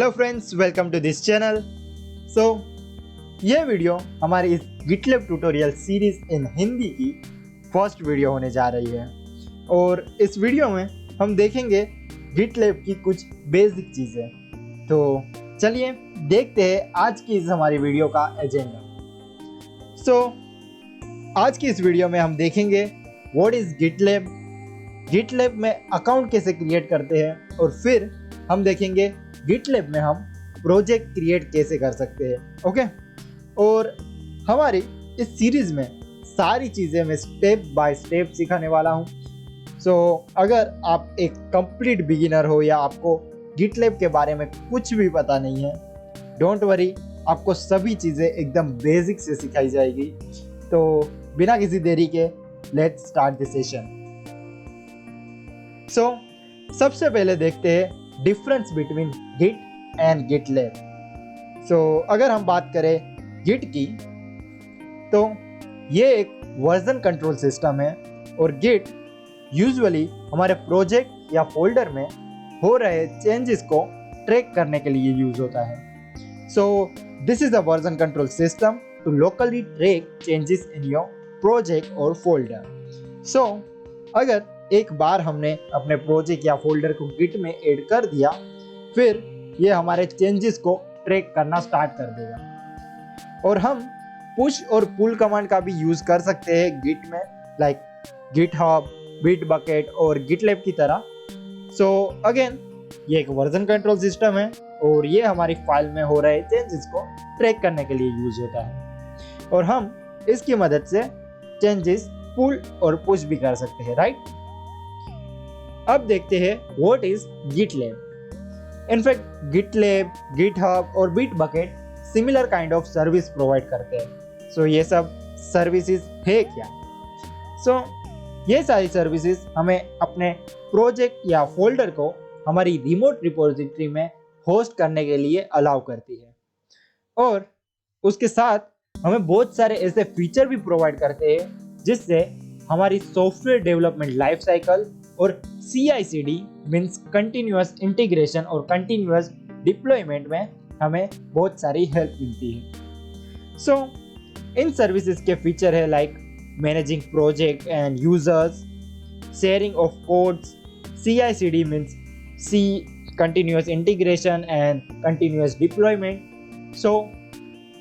Hello friends, welcome to this channel. So ये video हमारी इस GitLab tutorial series in Hindi की फर्स्ट वीडियो होने जा रही है और इस वीडियो में हम देखेंगे गिटलैब की कुछ बेसिक चीज़ें। तो चलिए देखते हैं आज की इस हमारी वीडियो का एजेंडा। सो आज की इस वीडियो में हम देखेंगे व्हाट इज़ गिटलैब, गिटलैब में अकाउंट कैसे क्रिएट करते हैं और फिर हम देखेंगे गिटलैब में हम प्रोजेक्ट क्रिएट कैसे कर सकते हैं। ओके, और हमारी इस सीरीज में सारी चीज़ें मैं स्टेप बाय स्टेप सिखाने वाला हूँ। सो अगर आप एक कंप्लीट बिगिनर हो या आपको गिटलैब के बारे में कुछ भी पता नहीं है, डोंट वरी, आपको सभी चीज़ें एकदम बेसिक से सिखाई जाएगी। तो बिना किसी देरी के let's start the session. So सबसे पहले देखते हैं difference between Git and GitLab. So अगर हम बात करें गिट की, तो ये एक वर्जन कंट्रोल सिस्टम है और गिट यूजुअली हमारे प्रोजेक्ट या फोल्डर में हो रहे चेंजेस को ट्रैक करने के लिए यूज होता है। So this is a version control system to locally track changes in your project और फोल्डर। सो अगर एक बार हमने अपने प्रोजेक्ट या फोल्डर को गिट में ऐड कर दिया, फिर ये हमारे चेंजेस को ट्रैक करना स्टार्ट कर देगा। और हम पुश और पुल कमांड का भी यूज कर सकते हैं गिट में, लाइक गिटहब, बिटबकेट और गिटलैब की तरह। सो अगेन ये एक वर्जन कंट्रोल सिस्टम है और ये हमारी फाइल में हो रहे चेंजेस को ट्रैक करने के लिए यूज होता है और हम इसकी मदद से चेंजेस पुल और पुश भी कर सकते हैं, राइट। अब देखते हैं what is GitLab. In fact GitLab, GitHub और Bitbucket similar kind of service provide करते हैं। सो ये सब सर्विसेज है क्या? सो ये सारी सर्विसेज हमें अपने प्रोजेक्ट या फोल्डर को हमारी रिमोट रिपोजिटरी में होस्ट करने के लिए अलाउ करती है और उसके साथ हमें बहुत सारे ऐसे फीचर भी प्रोवाइड करते हैं जिससे हमारी सॉफ्टवेयर डेवलपमेंट लाइफ साइकिल और CI/CD मीन्स कंटिन्यूअस इंटीग्रेशन और कंटिन्यूअस डिप्लॉयमेंट में हमें बहुत सारी हेल्प मिलती है। सो इन सर्विसेज के फीचर है like managing project and users, sharing of codes, CI/CD means continuous integration and continuous deployment. So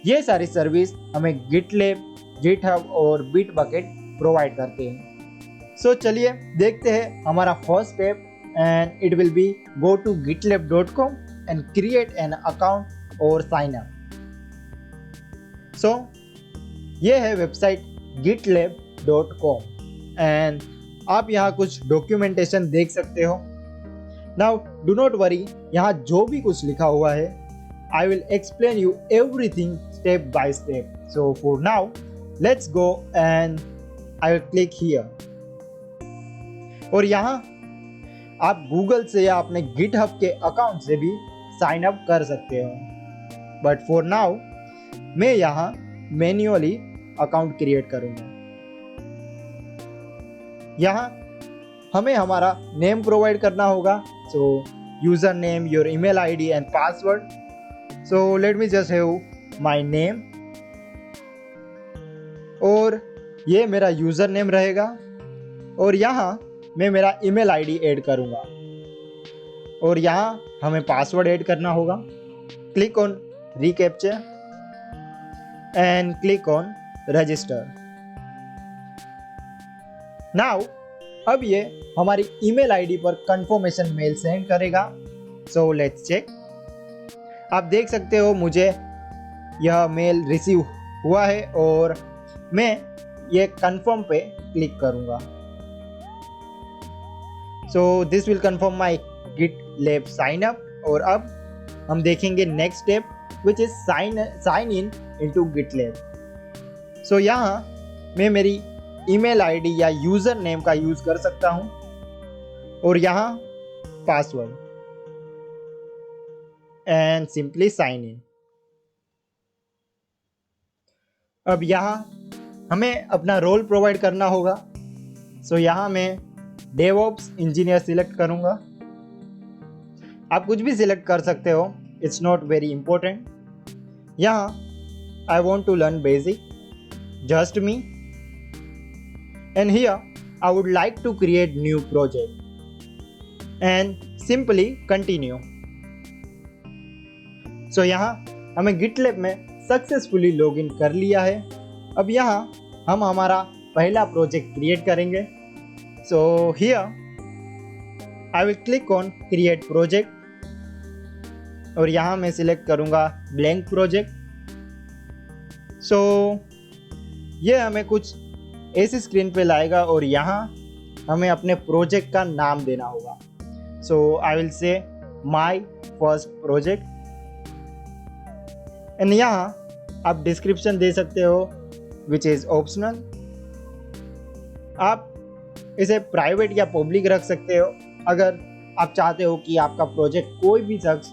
ये सारी सर्विस हमें गिटलैब, गिटहब और बिटबकेट प्रोवाइड करते हैं। सो चलिए देखते हैं हमारा first step and it will be go to gitlab.com and create an account और साइन अप। सो ये है वेबसाइट gitlab.com एंड आप यहाँ कुछ डॉक्यूमेंटेशन देख सकते हो। नाउ डू नॉट वरी, यहाँ जो भी कुछ लिखा हुआ है I will explain you everything step by step. So for now let's go and I will click here. और यहाँ आप गूगल से या अपने गिटहब के अकाउंट से भी साइन अप कर सकते हो, बट फॉर नाउ मैं यहाँ मैन्युअली अकाउंट क्रिएट करूँगा। यहाँ हमें हमारा नेम प्रोवाइड करना होगा। सो user name, your email ID and password. So let me just have my name और ये मेरा यूजर नेम रहेगा और यहाँ मैं मेरा ईमेल आईडी ऐड करूँगा और यहाँ हमें पासवर्ड ऐड करना होगा। Click on reCAPTCHA and click on register. Now अब ये हमारी ईमेल आईडी पर कंफर्मेशन मेल सेंड करेगा। So let's check. आप देख सकते हो मुझे यह मेल रिसीव हुआ है और मैं ये कंफर्म पे क्लिक करूँगा। So this will confirm my GitLab sign up और अब हम देखेंगे next step which is sign in into GitLab. So यहाँ मैं मेरी ईमेल आईडी या यूजर नेम का यूज कर सकता हूँ और यहाँ password and simply sign in. अब यहाँ हमें अपना रोल प्रोवाइड करना होगा। सो यहाँ मैं डेवऑप्स इंजीनियर सिलेक्ट करूँगा। आप कुछ भी सिलेक्ट कर सकते हो, इट्स नॉट वेरी इंपॉर्टेंट. यहाँ I want to learn basic, just me, and here I would like to create new project and simply continue. So यहाँ हमें गिटलैब में सक्सेसफुली लॉगिन कर लिया है. अब यहाँ हम हमारा पहला प्रोजेक्ट क्रिएट करेंगे. So here I will click on create project और यहाँ मैं सिलेक्ट करूँगा ब्लैंक प्रोजेक्ट. सो ये हमें कुछ ऐसी स्क्रीन पे लाएगा और यहाँ हमें अपने प्रोजेक्ट का नाम देना होगा. सो आई विल से माई फर्स्ट प्रोजेक्ट एंड यहाँ आप डिस्क्रिप्शन दे सकते हो विच इज़ ऑप्शनल. आप इसे प्राइवेट या पब्लिक रख सकते हो. अगर आप चाहते हो कि आपका प्रोजेक्ट कोई भी शख्स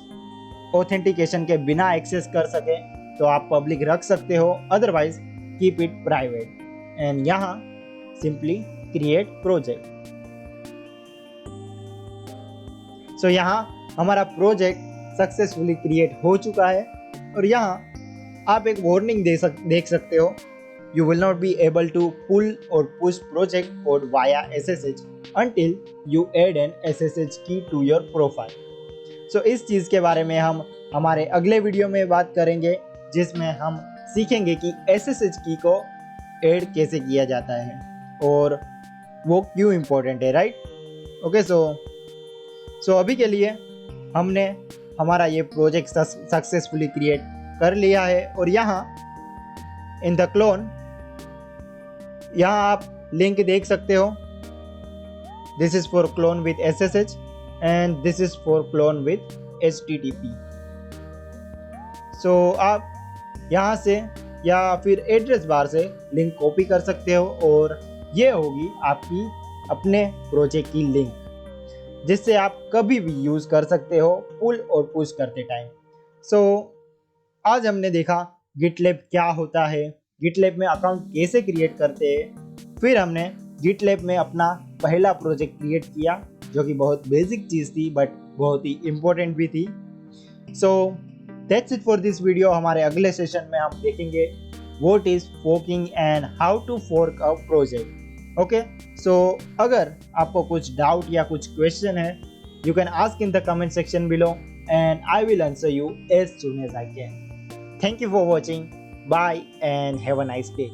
ऑथेंटिकेशन के बिना एक्सेस कर सके तो आप पब्लिक रख सकते हो, otherwise keep it private. And यहाँ सिंपली क्रिएट प्रोजेक्ट. सो यहाँ हमारा प्रोजेक्ट सक्सेसफुली क्रिएट हो चुका है और यहाँ आप एक वार्निंग देख सकते हो. You will not be able to pull or push project code via SSH until you add an SSH key to your profile. So इस चीज़ के बारे में हम हमारे अगले वीडियो में बात करेंगे, जिसमें हम सीखेंगे कि SSH की को ऐड कैसे किया जाता है और वो क्यों इम्पोर्टेंट है, राइट. ओके, सो अभी के लिए हमने हमारा ये प्रोजेक्ट सक्सेसफुली क्रिएट कर लिया है. और यहाँ इन द क्लोन यहाँ आप लिंक देख सकते हो. This is for clone with SSH and this is for clone with HTTP. सो आप यहाँ से या फिर एड्रेस बार से लिंक कॉपी कर सकते हो और ये होगी आपकी अपने प्रोजेक्ट की लिंक, जिससे आप कभी भी यूज़ कर सकते हो पुल और पुश करते टाइम. सो आज हमने देखा गिटलैब क्या होता है, गिटलैब में अकाउंट कैसे क्रिएट करते हैं, फिर हमने गिटलैब में अपना पहला प्रोजेक्ट क्रिएट किया जो कि बहुत बेसिक चीज़ थी बट बहुत ही इम्पोर्टेंट भी थी. So that's it for this video. हमारे अगले सेशन में हम देखेंगे what is forking and how to fork a project. Okay, so अगर आपको कुछ डाउट या कुछ क्वेश्चन है, you can ask in the comment section below and I will answer you as soon as I can. Thank you for watching. Bye and have a nice day.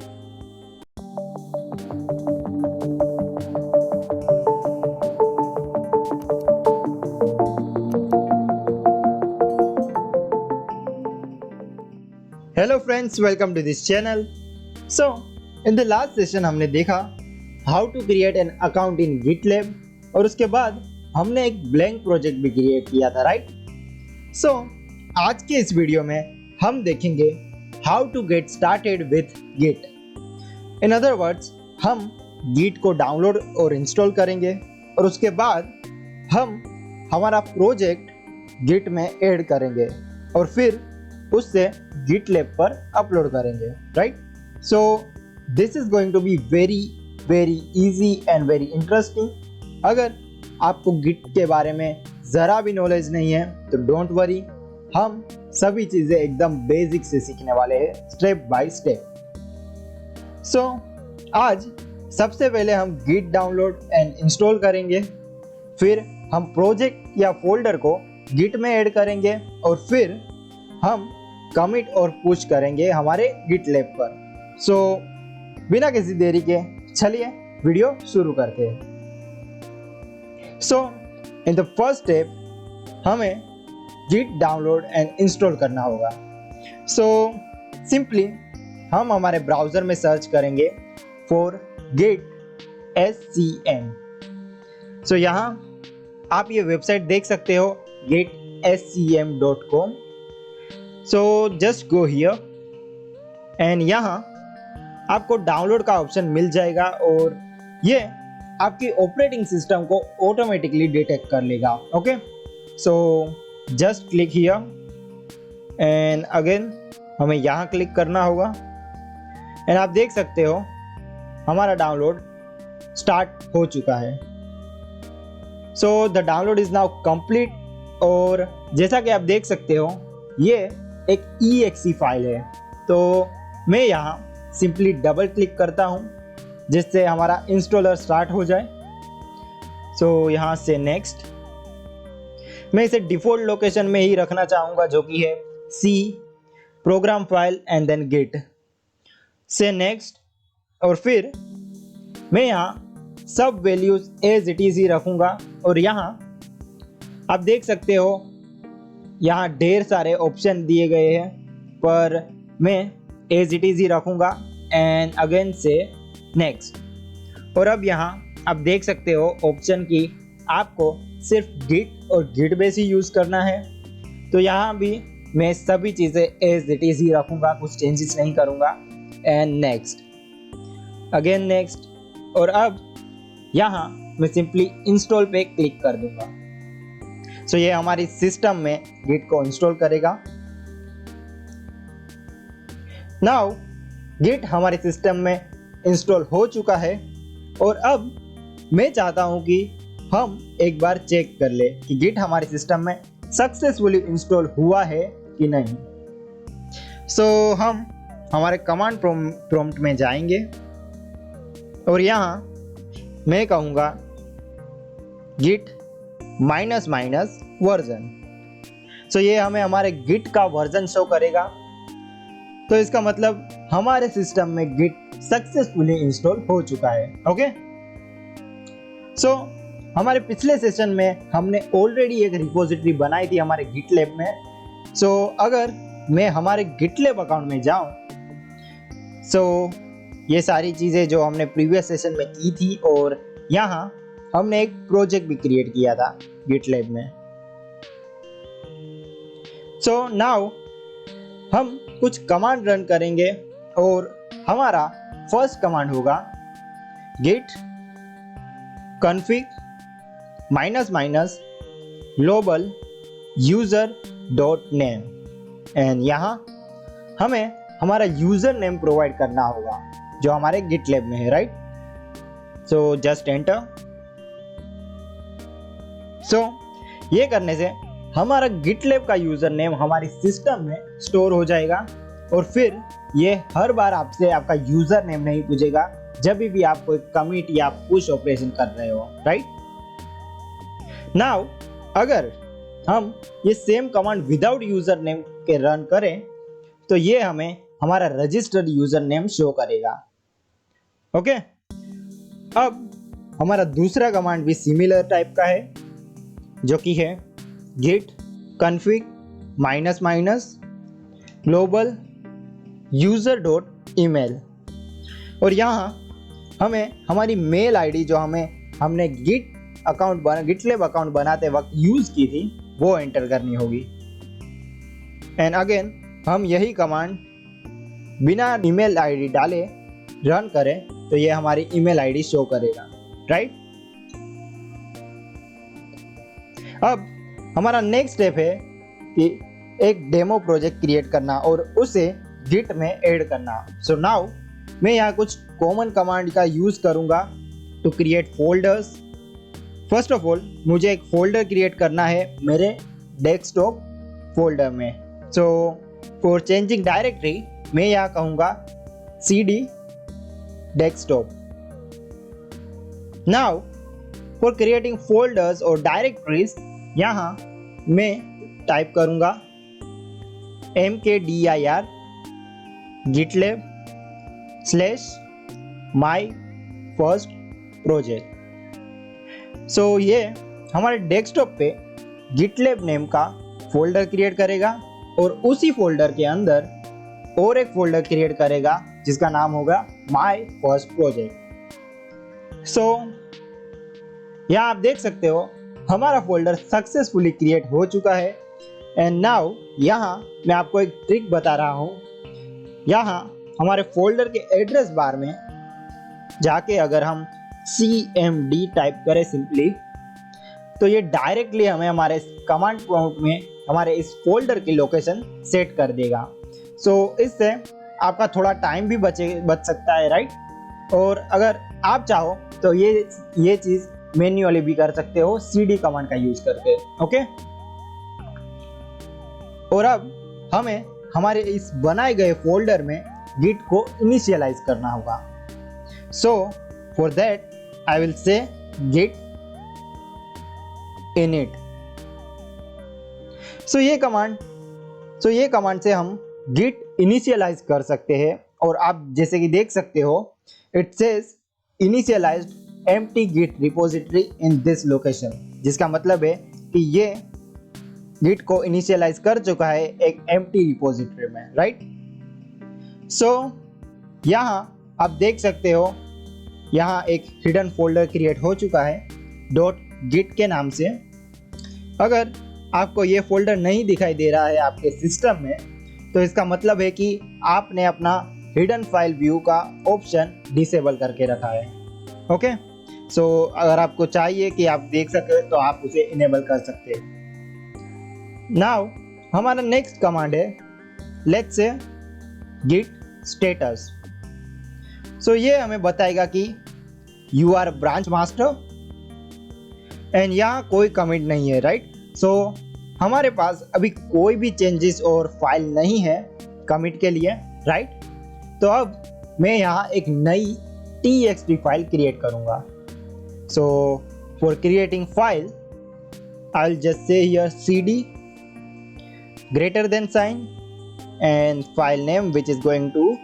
Hello friends, welcome to this channel. So, in the last session हमने देखा how to create an account in GitLab और उसके बाद हमने एक blank project भी create किया था, right? सो आज के इस वीडियो में हम देखेंगे how to get started with Git. In other words, हम गिट को डाउनलोड और इंस्टॉल करेंगे और उसके बाद हम हमारा प्रोजेक्ट गिट में ऐड करेंगे और फिर उससे गिटलैब पर अपलोड करेंगे, right. So this is going to be very very easy and very interesting. अगर आपको गिट के बारे में ज़रा भी नॉलेज नहीं है तो डोंट वरी, हम सभी चीज़ें एकदम बेसिक से सीखने वाले हैं, स्टेप बाय स्टेप. सो आज सबसे पहले हम गिट डाउनलोड एंड इंस्टॉल करेंगे, फिर हम प्रोजेक्ट या फोल्डर को गिट में ऐड करेंगे और फिर हम कमिट और पुश करेंगे हमारे गिटलैब पर. सो बिना किसी देरी के चलिए वीडियो शुरू करते हैं. सो इन द फर्स्ट स्टेप हमें गिट डाउनलोड एंड इंस्टॉल करना होगा. सो सिंपली हम हमारे ब्राउज़र में सर्च करेंगे फॉर गिट SCM. सो यहाँ आप ये वेबसाइट देख सकते हो gitscm.com. So just go here and यहाँ आपको डाउनलोड का ऑप्शन मिल जाएगा और ये आपकी ऑपरेटिंग सिस्टम को ऑटोमेटिकली डिटेक्ट कर लेगा. Okay, so just click here and again हमें यहाँ क्लिक करना होगा एंड आप देख सकते हो हमारा डाउनलोड स्टार्ट हो चुका है. So the download is now complete और जैसा कि आप देख सकते हो ये एक exe फाइल है। तो मैं यहाँ सिंपली डबल क्लिक करता हूँ जिससे हमारा इंस्टॉलर स्टार्ट हो जाए। सो यहाँ से नेक्स्ट, मैं इसे डिफ़ॉल्ट लोकेशन में ही रखना चाहूँगा जो कि है C program file and then Git से नेक्स्ट। और फिर मैं यहाँ सब वैल्यूज एज इट इज ही रखूँगा। और यहाँ आप देख सकते हो यहाँ ढेर सारे ऑप्शन दिए गए हैं, पर मैं एज इट इज ही रखूँगा एंड अगेन से नेक्स्ट। और अब यहाँ आप देख सकते हो ऑप्शन की आपको सिर्फ गिट और गिट बेस ही यूज़ करना है। तो यहाँ भी मैं सभी चीज़ें एज इट इज ही रखूँगा, कुछ चेंजेस नहीं करूँगा एंड नेक्स्ट, अगेन नेक्स्ट। और अब यहाँ मैं सिंपली इंस्टॉल पे क्लिक कर दूँगा। सो ये हमारी सिस्टम में गिट को इंस्टॉल करेगा। नाउ गिट हमारे सिस्टम में इंस्टॉल हो चुका है और अब मैं चाहता हूं कि हम एक बार चेक कर ले कि गिट हमारे सिस्टम में सक्सेसफुली इंस्टॉल हुआ है कि नहीं। सो हम हमारे कमांड प्रॉम्प्ट में जाएंगे और यहाँ मैं कहूँगा गिट -- वर्जन। सो ये हमें हमारे गिट का वर्जन शो करेगा। तो इसका मतलब हमारे सिस्टम में गिट सक्सेसफुली इंस्टॉल हो चुका है। ओके, सो हमारे पिछले सेशन में हमने ऑलरेडी एक रिपोजिटरी बनाई थी हमारे गिटलैब में। सो अगर मैं हमारे गिटलैब अकाउंट में जाऊं, सो ये सारी चीज़ें जो हमने प्रीवियस सेशन में की थी और यहाँ हमने एक प्रोजेक्ट भी क्रिएट किया था गिटलैब में। सो नाउ हम कुछ कमांड रन करेंगे और हमारा फर्स्ट कमांड होगा git config -- global user.name and यहाँ हमें हमारा यूजर नेम प्रोवाइड करना होगा जो हमारे गिटलैब में है, right. So just enter. So ये करने से हमारा गिटलैब का यूजर नेम हमारी सिस्टम में स्टोर हो जाएगा और फिर ये हर बार आपसे आपका यूजर नेम नहीं पूछेगा जब भी आप कोई कमिट या पुश ऑपरेशन कर रहे हो, राइट। नाउ अगर हम ये same command without user name के रन करें तो ये हमें हमारा रजिस्टर्ड यूजर नेम शो करेगा। ओके, अब हमारा दूसरा कमांड भी सिमिलर टाइप का है जो कि है git config -- global user.email। और यहाँ हमें हमारी मेल आईडी जो हमने गिटलैब अकाउंट बनाते वक्त यूज़ की थी वो एंटर करनी होगी। एंड अगेन हम यही कमांड बिना ईमेल आईडी डाले रन करें तो ये हमारी ईमेल आईडी शो करेगा, राइट। अब हमारा नेक्स्ट स्टेप है कि एक डेमो प्रोजेक्ट क्रिएट करना और उसे गिट में ऐड करना। सो नाउ मैं यहाँ कुछ कॉमन कमांड का यूज़ करूँगा to create folders. First of all मुझे एक फोल्डर क्रिएट करना है मेरे डेस्कटॉप फोल्डर में। सो फॉर चेंजिंग डायरेक्टरी मैं यहाँ कहूँगा cd desktop. Now for creating folders और डायरेक्टरीज यहाँ मैं टाइप करूँगा mkdir gitlab /my first project। सो ये हमारे डेस्कटॉप पे गिटलैब नेम का फोल्डर क्रिएट करेगा और उसी फोल्डर के अंदर और एक फोल्डर क्रिएट करेगा जिसका नाम होगा माय फर्स्ट प्रोजेक्ट। सो यहाँ आप देख सकते हो हमारा फोल्डर सक्सेसफुली क्रिएट हो चुका है। एंड नाउ यहाँ मैं आपको एक ट्रिक बता रहा हूँ। यहाँ हमारे फोल्डर के एड्रेस बार में जाके अगर हम cmd टाइप करें सिंपली, तो ये डायरेक्टली हमें हमारे कमांड प्रॉम्प्ट में हमारे इस फोल्डर की लोकेशन सेट कर देगा। सो इससे आपका थोड़ा टाइम भी बच सकता है, राइट। और अगर आप चाहो तो ये चीज़ मैन्युअली भी कर सकते हो cd कमांड का यूज़ करके। ओके, और अब हमें हमारे इस बनाए गए फोल्डर में गिट को इनिशियलाइज करना होगा। So for that I will say Git init। So ये कमांड से हम गिट इनिशियलाइज कर सकते हैं। और आप जैसे कि देख सकते हो, it says initialized empty Git repository in this location, जिसका मतलब है कि ये गिट को इनिशियलाइज कर चुका है एक एम्प्टी रिपोजिटरी में, राइट। सो यहाँ आप देख सकते हो, यहाँ एक हिडन फोल्डर क्रिएट हो चुका है .git के नाम से। अगर आपको ये फोल्डर नहीं दिखाई दे रहा है आपके सिस्टम में, तो इसका मतलब है कि आपने अपना हिडन फाइल व्यू का ऑप्शन डिसेबल करके रखा है। ओके, सो अगर आपको चाहिए कि आप देख सके तो आप उसे इनेबल कर सकते हैं। नाउ हमारा नेक्स्ट कमांड है let's say Git status. So ये हमें बताएगा कि you are branch master and यहाँ कोई कमिट नहीं है, राइट। सो हमारे पास अभी कोई भी चेंजेस और फाइल नहीं है कमिट के लिए, राइट। तो अब मैं यहाँ एक नई txt फाइल क्रिएट करूँगा। So for creating file I will just say here cd greater than sign and file name which is going to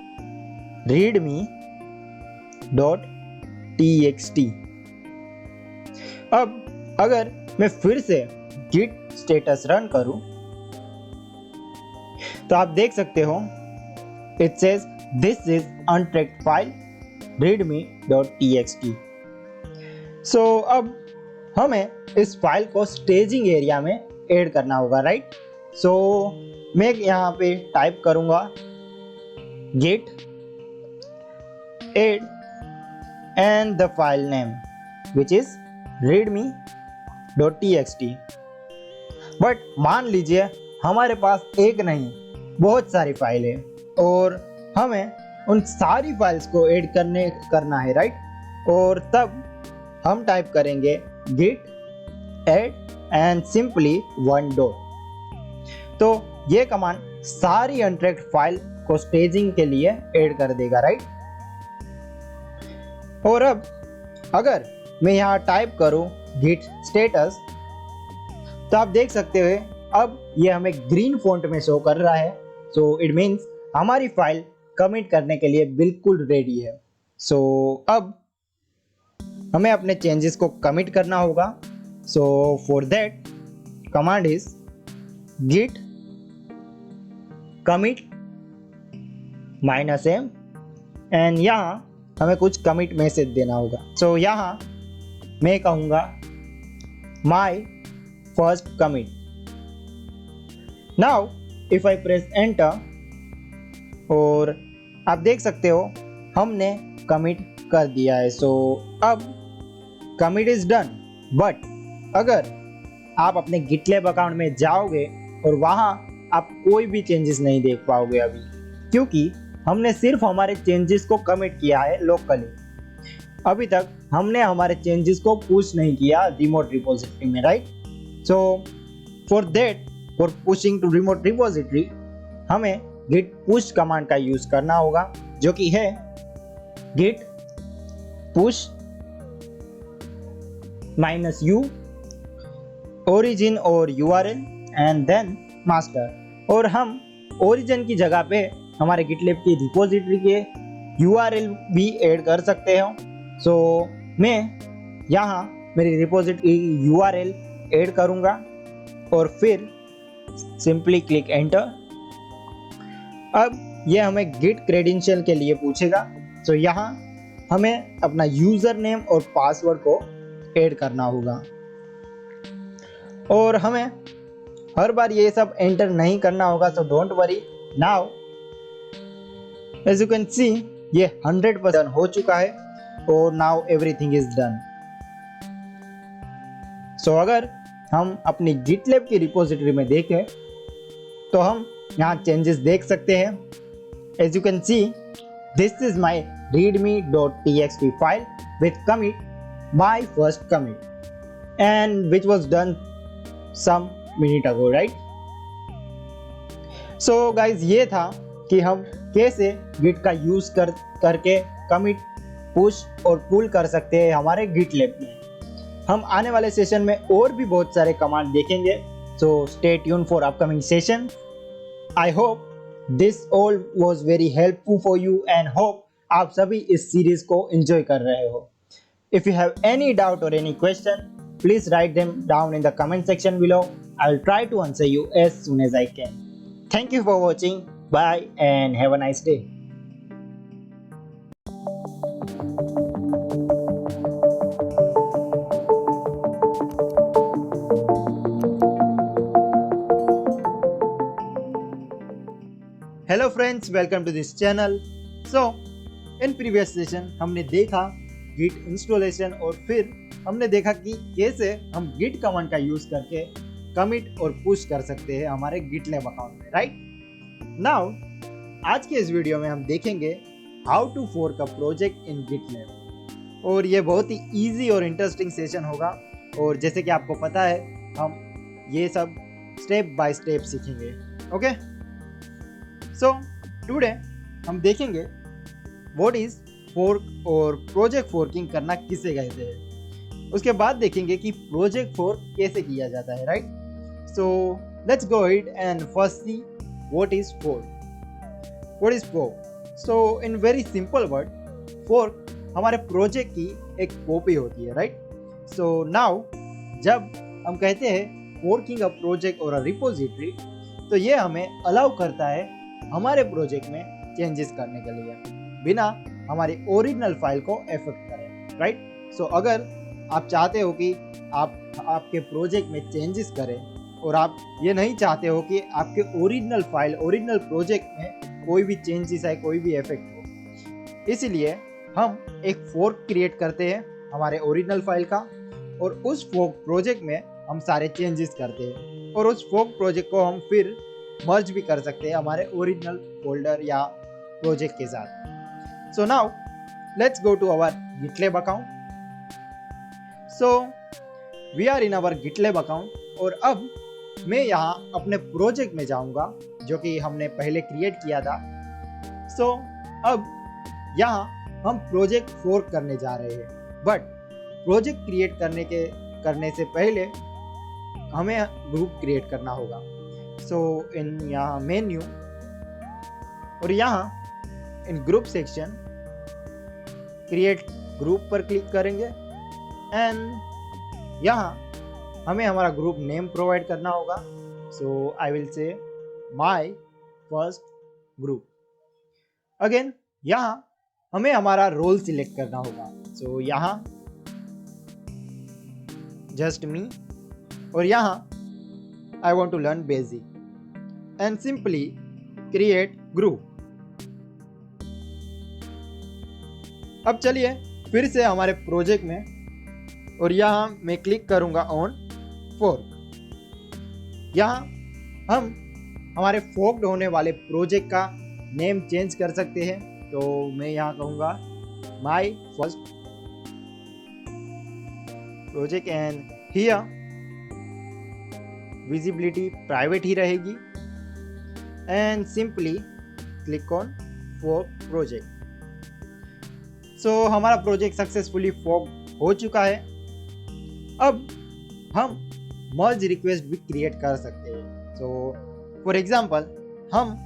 readme.txt। अब अगर मैं फिर से git स्टेटस रन करूं तो आप देख सकते हो it says this is untracked file readme.txt। So अब हमें इस फाइल को स्टेजिंग एरिया में ऐड करना होगा, राइट। सो मैं यहाँ पे टाइप करूँगा git add and the file name which is readme.txt। But मान लीजिए हमारे पास एक नहीं बहुत सारी फाइल है और हमें उन सारी फाइल्स को ऐड करना है, राइट। और तब हम टाइप करेंगे git add and simply one dot। तो ये कमांड सारी अनट्रैक्ड फाइल को स्टेजिंग के लिए ऐड कर देगा, राइट। और अब अगर मैं यहाँ टाइप करूँ git status तो आप देख सकते हो अब ये हमें ग्रीन फॉन्ट में शो कर रहा है। सो इट मीन्स हमारी फाइल कमिट करने के लिए बिल्कुल रेडी है। सो अब हमें अपने चेंजेस को कमिट करना होगा। So for that command is git commit -m and यहाँ हमें कुछ कमिट मैसेज देना होगा। सो यहाँ मैं कहूँगा my first commit. Now if I press enter और आप देख सकते हो हमने कमिट कर दिया है। सो अब कमिट इज डन। बट अगर आप अपने गिटलैब अकाउंट में जाओगे और वहाँ आप कोई भी चेंजेस नहीं देख पाओगे अभी, क्योंकि हमने सिर्फ हमारे चेंजेस को कमिट किया है लोकली। अभी तक हमने हमारे चेंजेस को पुश नहीं किया रिमोट रिपोजिटरी में, right. So for that for pushing to remote repository हमें git push कमांड का यूज करना होगा, जो कि है git push -u origin और url एंड देन मास्टर। और हम ओरिजिन की जगह पे हमारे गिटलैब की रिपोजिटरी के URL भी ऐड कर सकते हो। सो मैं यहाँ मेरी रिपोजिटरी URL ऐड करूँगा और फिर सिंपली क्लिक एंटर। अब ये हमें गिट क्रेडेंशियल के लिए पूछेगा। सो यहाँ हमें अपना यूजर नेम और पासवर्ड को ऐड करना होगा और हमें हर बार ये सब एंटर नहीं करना होगा। So don't worry, now as you can see ये 100% हो चुका है और now everything is done. So अगर हम अपनी गिटलैब की रिपोजिटरी में देखें तो हम यहाँ चेंजेस देख सकते हैं। As you can see this is my readme.txt file with commit my first commit and which was done some minute ago, right? So guys ये था कि हम कैसे गिट का यूज़ करके कमिट, पुश और पुल कर सकते हैं हमारे गिट लैब में। हम आने वाले सेशन में और भी बहुत सारे कमांड देखेंगे, so stay tuned for upcoming session. I hope this all was very helpful for you and hope आप सभी इस सीरीज को एंजॉय कर रहे हो। If you have any doubt और any question, please write them down in the comment section below. I will try to answer you as soon as I can. Thank you for watching. Bye and have a nice day. Hello friends, welcome to this channel. So, in previous session हमने देखा Git installation और फिर हमने देखा कि कैसे हम Git command का यूज करके कमिट और पुश कर सकते हैं हमारे GitLab अकाउंट में, राइट? नाउ आज के इस वीडियो में हम देखेंगे how to fork a project in GitLab, और ये बहुत ही इजी और इंटरेस्टिंग सेशन होगा। और जैसे कि आपको पता है हम ये सब स्टेप बाय स्टेप सीखेंगे। ओके, सो टुडे हम देखेंगे व्हाट इज फोर्क और प्रोजेक्ट फोर्किंग करना किसे कहते हैं। उसके बाद देखेंगे कि प्रोजेक्ट फोर्क कैसे किया जाता है, right? So let's go ahead and first see what is fork. What is fork? So in very simple word, fork हमारे प्रोजेक्ट की एक कॉपी होती है, राइट? सो नाउ जब हम कहते हैं फोर्किंग अ प्रोजेक्ट और अ रिपोजिटरी, तो ये हमें अलाउ करता है हमारे प्रोजेक्ट में चेंजेस करने के लिए बिना हमारी ओरिजिनल फाइल को अफेक्ट करें, राइट? सो अगर आप चाहते हो कि आपके प्रोजेक्ट में चेंजेस करें और आप ये नहीं चाहते हो कि आपके ओरिजिनल फाइल, ओरिजिनल प्रोजेक्ट में कोई भी चेंजेस आए, कोई भी इफेक्ट हो, इसलिए हम एक फोर्क क्रिएट करते हैं हमारे ओरिजिनल फाइल का, और उस फोर्क प्रोजेक्ट में हम सारे चेंजेस करते हैं, और उस फोर्क प्रोजेक्ट को हम फिर मर्ज भी कर सकते हैं हमारे ओरिजिनल फोल्डर या प्रोजेक्ट के साथ। So now let's go to our GitLab account. So we are in our GitLab account, और अब मैं यहाँ अपने प्रोजेक्ट में जाऊँगा जो कि हमने पहले क्रिएट किया था। सो अब यहाँ हम प्रोजेक्ट फोर्क करने जा रहे हैं, बट प्रोजेक्ट क्रिएट करने से पहले हमें ग्रुप क्रिएट करना होगा। सो इन यहाँ मेन्यू और यहाँ in group section create group पर क्लिक करेंगे, एंड यहाँ हमें हमारा ग्रुप नेम प्रोवाइड करना होगा। So I will say my first group. Again यहाँ हमें हमारा रोल सिलेक्ट करना होगा। सो यहाँ जस्ट मी, और यहाँ I want to learn basic, and simply create group. अब चलिए फिर से हमारे प्रोजेक्ट में, और यहाँ मैं क्लिक करूंगा ऑन फोर्क। यहाँ हम हमारे फोर्क्ड होने वाले प्रोजेक्ट का नेम चेंज कर सकते हैं। तो मैं यहाँ कहूँगा my first project, and here visibility private ही रहेगी, and simply click on fork project. So हमारा प्रोजेक्ट सक्सेसफुली फोर्क हो चुका है। अब हम मर्ज रिक्वेस्ट भी क्रिएट कर सकते हैं। सो फॉर एग्जांपल हम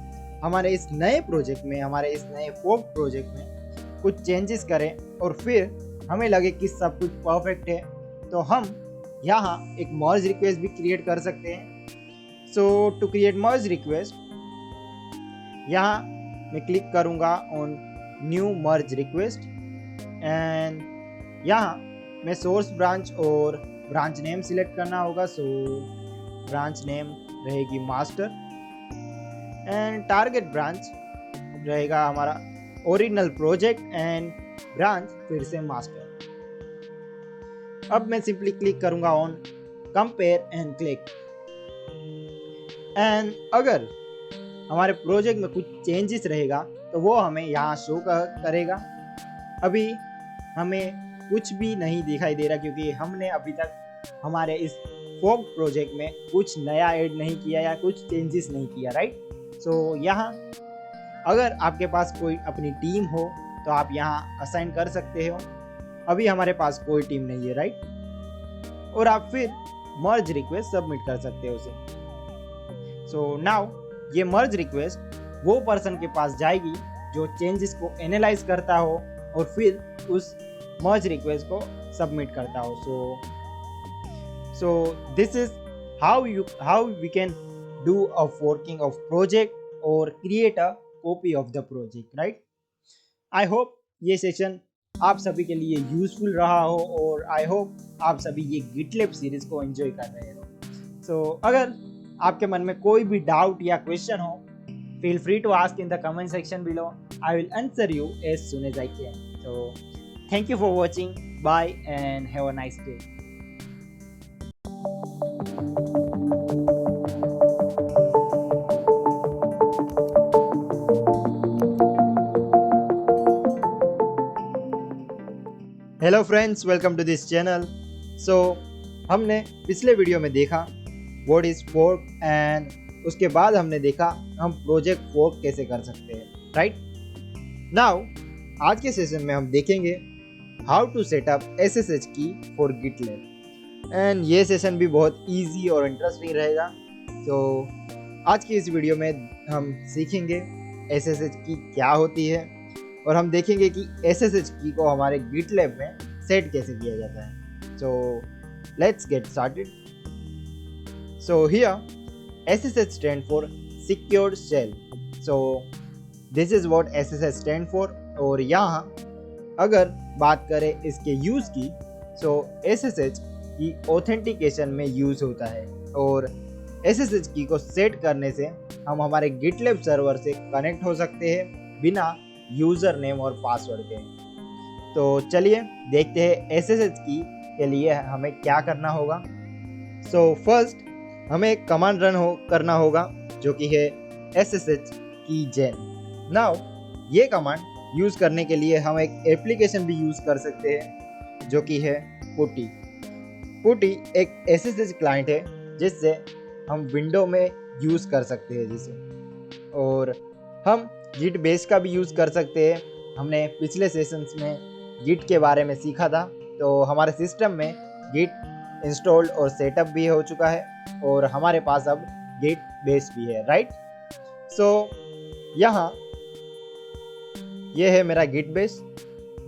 हमारे इस नए प्रोजेक्ट में, हमारे इस नए फोर्क प्रोजेक्ट में कुछ चेंजेस करें और फिर हमें लगे कि सब कुछ परफेक्ट है, तो हम यहाँ एक मर्ज रिक्वेस्ट भी क्रिएट कर सकते हैं। सो टू क्रिएट मर्ज रिक्वेस्ट, यहाँ मैं क्लिक करूँगा on new merge request, and यहाँ मैं सोर्स ब्रांच और ब्रांच नेम सिलेक्ट करना होगा। सो ब्रांच नेम रहेगी मास्टर, एंड टारगेट ब्रांच रहेगा हमारा ओरिजिनल प्रोजेक्ट, एंड ब्रांच फिर से मास्टर। अब मैं सिंपली क्लिक करूंगा on compare and click, and अगर हमारे प्रोजेक्ट में कुछ चेंजेस रहेगा तो वो हमें यहाँ शो करेगा। अभी हमें कुछ भी नहीं दिखाई दे रहा क्योंकि हमने अभी तक हमारे इस फोर्क प्रोजेक्ट में कुछ नया ऐड नहीं किया या कुछ चेंजेस नहीं किया, राइट? सो यहाँ अगर आपके पास कोई अपनी टीम हो तो आप यहाँ असाइन कर सकते हो। अभी हमारे पास कोई टीम नहीं है, राइट? और आप फिर मर्ज रिक्वेस्ट सबमिट कर सकते हो उसे। सो नाउ ये मर्ज रिक्वेस्ट वो पर्सन के पास जाएगी जो चेंजेस को एनालाइज करता हो और फिर उस मर्ज रिक्वेस्ट को सबमिट करता हो। सो this is how we can do a forking of project or create a copy of the project, right? I hope ये सेशन आप सभी के लिए यूजफुल रहा हो और आई होप आप सभी ये गिटलैब सीरीज को एंजॉय कर रहे हो। सो अगर आपके मन में कोई भी डाउट या क्वेश्चन हो, feel free to ask in the comment section below. I will answer you as soon as I can. So thank you for watching. Bye and have a nice day. Hello friends, welcome to this channel. So हमने पिछले video में देखा what is fork and उसके बाद हमने देखा हम project fork कैसे कर सकते हैं, राइट? नाउ आज के सेशन में हम देखेंगे how to set up SSH key for GitLab and ये सेशन भी बहुत इजी और इंटरेस्टिंग रहेगा। तो आज की इस वीडियो में हम सीखेंगे एसएसएच की क्या होती है और हम देखेंगे कि एसएसएच की को हमारे गिटलैब में सेट कैसे किया जाता है। So let's get started. So here SSH stand for secured shell. So this is what SSH stand for. और यहाँ अगर बात करें इसके यूज की, सो एसएसएच की ऑथेंटिकेशन में यूज होता है और एसएसएच की को सेट करने से हम हमारे गिटलैब सर्वर से कनेक्ट हो सकते हैं बिना यूजर नेम और पासवर्ड के। तो चलिए देखते हैं एसएसएच की के लिए हमें क्या करना होगा। सो फर्स्ट हमें एक कमांड करना होगा जो कि है एसएसएच की जेन। नाउ ये कमांड यूज करने के लिए हम एक एप्लीकेशन भी यूज कर सकते हैं जो कि है पुटी। पुटी एक एसएसएच क्लाइंट है जिससे हम विंडो में यूज कर सकते हैं जिसे, और हम गिट बेस का भी यूज़ कर सकते हैं। हमने पिछले सेशंस में गिट के बारे में सीखा था, तो हमारे सिस्टम में गिट इंस्टॉल्ड और सेटअप भी हो चुका है और हमारे पास अब गिट बेस भी है, राइट? सो यहाँ ये है मेरा गिट बेस।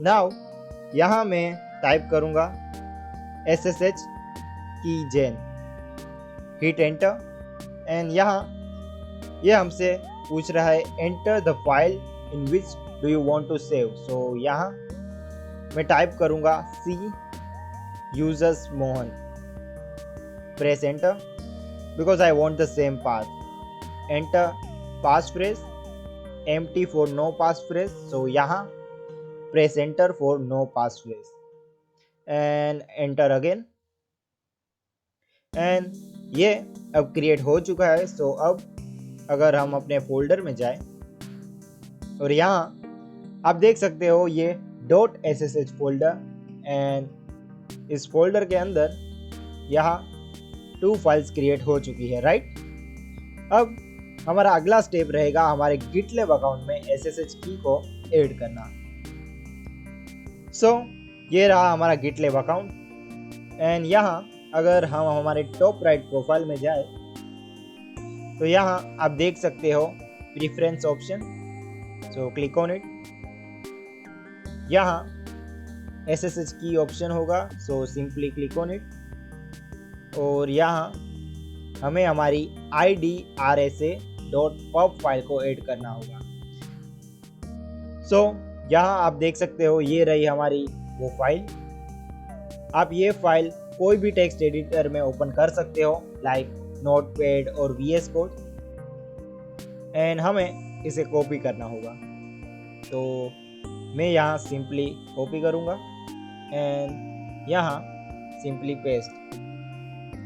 नाउ यहाँ मैं टाइप करूँगा एसएसएच की जेन, हिट एंटर एंड यहाँ ये हमसे पूछ रहा है enter the file in which do you want to save. So यहाँ मैं टाइप करूँगा C users Mohan, press enter because I want the same path. Enter passphrase, empty for no passphrase. So यहाँ press enter for no passphrase and enter again and ये अब create हो चुका है। So अब अगर हम अपने फोल्डर में जाएं और यहाँ आप देख सकते हो ये .ssh फोल्डर एंड इस फोल्डर के अंदर यहाँ 2 फाइल्स क्रिएट हो चुकी है, राइट? अब हमारा अगला स्टेप रहेगा हमारे गिटलैब अकाउंट में एसएसएच की को ऐड करना। सो ये रहा हमारा गिटलैब अकाउंट एंड यहाँ अगर हम हमारे टॉप राइट प्रोफाइल में जाए तो यहाँ आप देख सकते हो preference option. So click on it. यहाँ एसएसएच की ऑप्शन होगा, so simply click on it और यहाँ हमें हमारी idrsa.pub फाइल को ऐड करना होगा। सो यहाँ आप देख सकते हो ये रही हमारी वो फाइल। आप ये फाइल कोई भी टेक्स्ट एडिटर में ओपन कर सकते हो लाइक नोटपैड और VS कोड एंड हमें इसे कॉपी करना होगा। तो मैं यहाँ सिंपली कॉपी करूँगा एंड यहाँ सिंपली पेस्ट।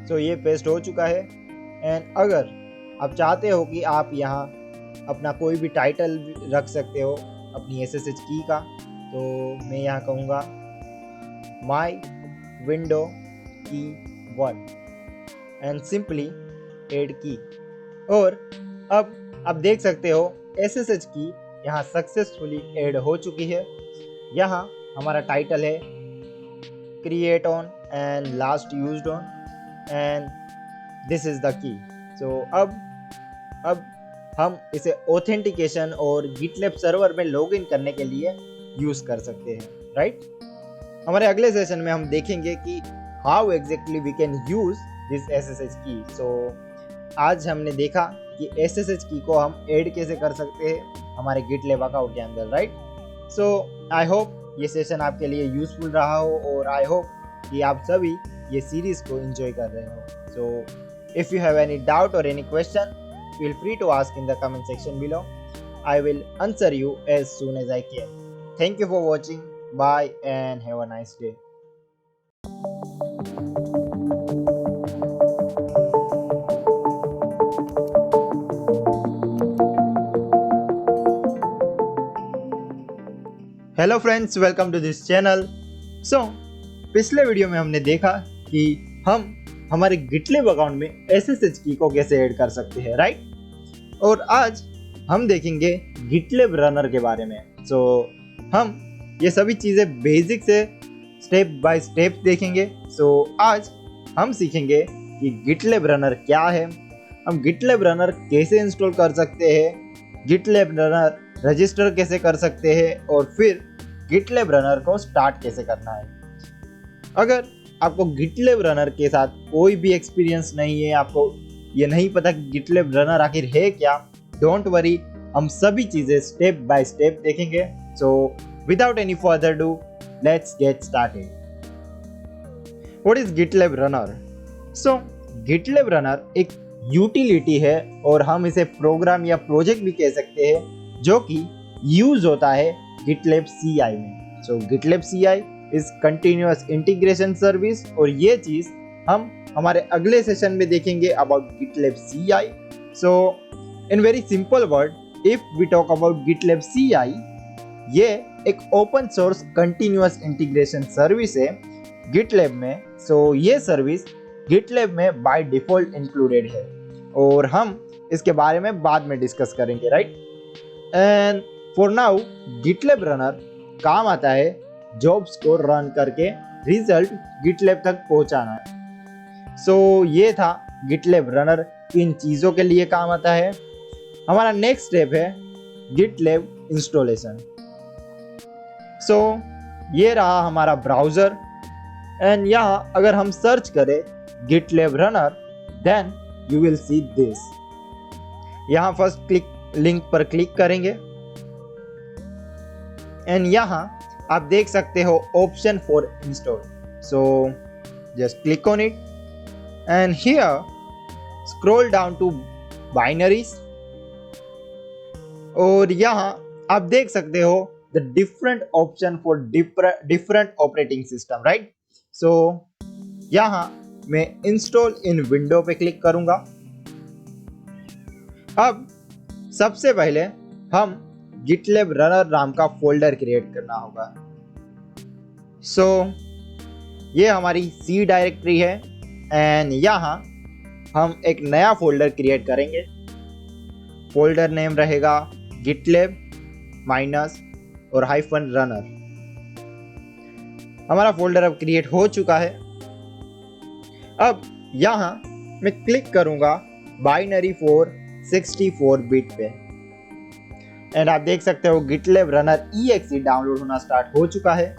तो ये पेस्ट हो चुका है एंड अगर आप चाहते हो कि आप यहाँ अपना कोई भी टाइटल रख सकते हो अपनी एसएसएच की का, तो मैं यहाँ कहूँगा माई विंडो की 1 एंड सिंपली ऐड की। और अब आप देख सकते हो SSH की यहाँ सक्सेसफुली ऐड हो चुकी है। यहाँ हमारा टाइटल है create on and last used on and this is the key. So अब हम इसे ऑथेंटिकेशन और गिटलैब सर्वर में लॉगिन करने के लिए यूज कर सकते हैं, राइट। हमारे अगले सेशन में हम देखेंगे कि how exactly we can use this SSH की। सो आज हमने देखा कि SSH की को हम ऐड कैसे कर सकते हैं हमारे गिटलैब अकाउंट के अंदर, राइट। सो आई होप ये सेशन आपके लिए यूजफुल रहा हो और आई होप कि आप सभी ये सीरीज को एंजॉय कर रहे हो। So if you have any doubt और any question, feel free to ask in the comment section below. I will answer you as soon as I can. Thank you for watching. Bye and have a nice day. Hello friends, welcome to this channel. So पिछले video में हमने देखा कि हम हमारे GitLab account में SSH की को कैसे ऐड कर सकते हैं, राइट। और आज हम देखेंगे गिटलैब रनर के बारे में। सो हम ये सभी चीज़ें बेसिक से स्टेप बाय स्टेप देखेंगे। सो आज हम सीखेंगे कि गिटलैब रनर क्या है, हम गिटलैब रनर कैसे इंस्टॉल कर सकते हैं, गिटलैब रनर रजिस्टर कैसे कर सकते हैं और फिर गिटलैब रनर को स्टार्ट कैसे करना है। अगर आपको गिटलैब रनर के साथ कोई भी एक्सपीरियंस नहीं है, आपको ये नहीं पता कि गिटलैब रनर आखिर है क्या, डोंट वरी, हम सभी चीजें स्टेप बाय स्टेप देखेंगे। So without any further do, let's get started. What is GitLab runner? So GitLab runner एक यूटिलिटी है और हम इसे प्रोग्राम या प्रोजेक्ट भी कह सकते हैं, जो कि यूज होता है गिटलैब CI में। So GitLab CI is continuous integration service और ये चीज हम हमारे अगले सेशन में देखेंगे about GitLab CI। So in very simple word, if we talk about GitLab CI, ये एक open source continuous integration service है गिटलैब में। सो ये सर्विस गिटलैब में बाय डिफॉल्ट इंक्लूडेड है और हम इसके बारे में बाद में डिस्कस करेंगे, right. And for now GitLab runner काम आता है जॉब्स को रन करके रिजल्ट गिटलैब तक पहुंचाना है। सो ये था गिटलैब रनर, इन चीज़ों के लिए काम आता है। हमारा नेक्स्ट स्टेप है गिटलैब इंस्टॉलेशन। सो ये रहा हमारा ब्राउज़र एंड यहाँ अगर हम सर्च करें GitLab runner, then you will see this. यहाँ फर्स्ट लिंक पर क्लिक करेंगे एंड यहाँ आप देख सकते हो option for install. So just click on it and here scroll down to binaries और यहाँ आप देख सकते हो the different option for different operating system, right। so यहाँ मैं install in window पे क्लिक करूंगा। अब सबसे पहले हम गिटलैब रनर नाम का फोल्डर क्रिएट करना होगा। so ये हमारी C डायरेक्टरी है एंड यहाँ हम एक नया फोल्डर क्रिएट करेंगे। फोल्डर नेम रहेगा गिटलैब माइनस और -रनर। हमारा फोल्डर अब क्रिएट हो चुका है। अब यहाँ मैं क्लिक करूंगा बाइनरी फॉर 64 बिट पे एंड आप देख सकते हो गिटलैब रनर exe डाउनलोड होना स्टार्ट हो चुका है।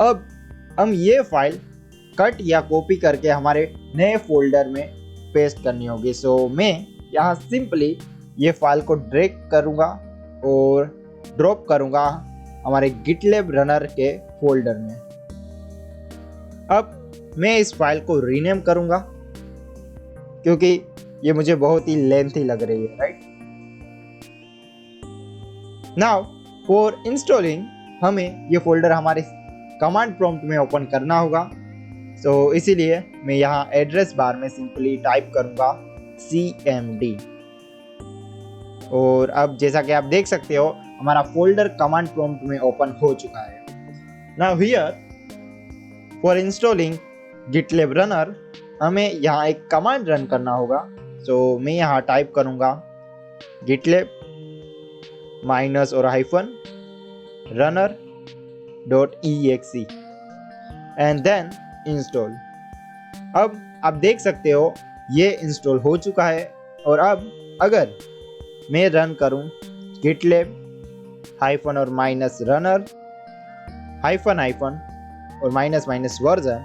अब हम ये फाइल कट या कॉपी करके हमारे नए फोल्डर में पेस्ट करनी होगी। सो मैं यहाँ सिंपली ये फाइल को ड्रैग करूँगा और ड्रॉप करूँगा हमारे गिटलैब रनर के फोल्डर में। अब मैं इस फाइल को रीनेम करूँगा क्योंकि ये मुझे बहुत ही लेंथी लग रही है, राइट। नाउ फॉर इंस्टॉलिंग हमें ये फोल्डर हमारे कमांड प्रॉम्प्ट में ओपन करना होगा। तो इसीलिए मैं यहाँ एड्रेस बार में सिंपली टाइप करूँगा cmd और अब जैसा कि आप देख सकते हो हमारा फोल्डर कमांड प्रॉम्प्ट में ओपन हो चुका है। Now here for installing GitLab runner हमें यहाँ एक कमांड रन करना होगा। तो मैं यहाँ टाइप करूँगा गिटलैब माइनस और hyphen runner dot exe and then install. अब आप देख सकते हो ये इंस्टॉल हो चुका है। और अब अगर मैं रन करूं गिटलैब हाइफन और माइनस रनर हाइफन हाइफन और माइनस माइनस वर्जन,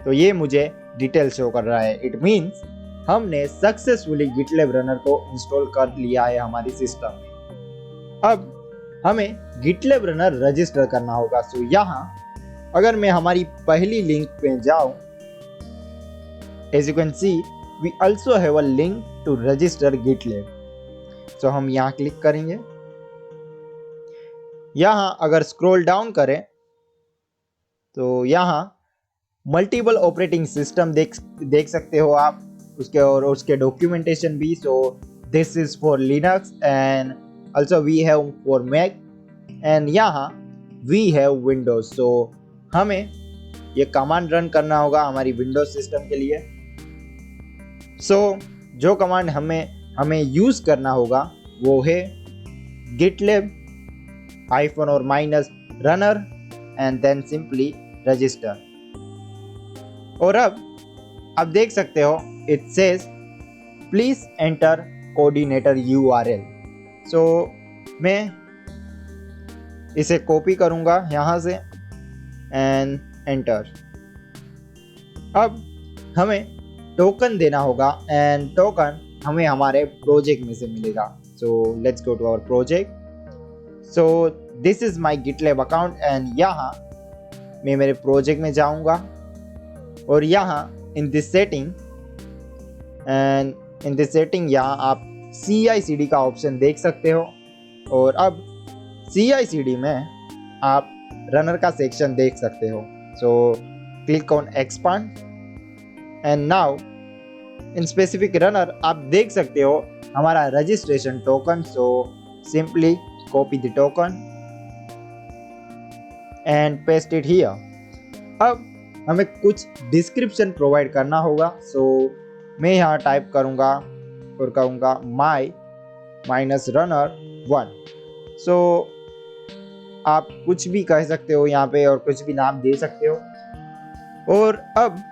तो ये मुझे डिटेल शो कर रहा है। इट मीन्स हमने सक्सेसफुली गिटलैब रनर को इंस्टॉल कर लिया है हमारी सिस्टम में। अब हमें गिटलैब रनर रजिस्टर करना होगा। सो यहाँ अगर मैं हमारी पहली लिंक पे जाऊं, as you can see we also have a link to register GitLab. So हम यहाँ क्लिक करेंगे। यहाँ अगर स्क्रॉल डाउन करें तो यहाँ मल्टीपल ऑपरेटिंग सिस्टम देख सकते हो आप, उसके और उसके डॉक्यूमेंटेशन भी। So this is for Linux and also we have for Mac and यहाँ वी हैव विंडोज। सो हमें ये कमांड रन करना होगा हमारी विंडोज सिस्टम के लिए। सो जो कमांड हमें यूज करना होगा वो है गिटलैब हाइफन और minus runner and then simply register. और अब आप देख सकते हो it says please enter coordinator URL। So मैं इसे कॉपी करूंगा यहाँ से एंड एंटर। अब हमें टोकन देना होगा एंड टोकन हमें हमारे प्रोजेक्ट में से मिलेगा। So let's go to our project. So this is my GitLab account and यहाँ मैं मेरे प्रोजेक्ट में जाऊंगा और यहाँ इन दिस सेटिंग यहाँ आप CI/CD का ऑप्शन देख सकते हो। और अब CI/CD में आप रनर का सेक्शन देख सकते हो। So click on expand and now in specific runner आप देख सकते हो हमारा registration token. So simply copy the token and paste it here. अब हमें कुछ डिस्क्रिप्शन प्रोवाइड करना होगा। सो मैं यहाँ टाइप करूँगा और कहूँगा माई माइनस रनर 1। सो आप कुछ भी कह सकते हो यहाँ पे और कुछ भी नाम दे सकते हो। और अब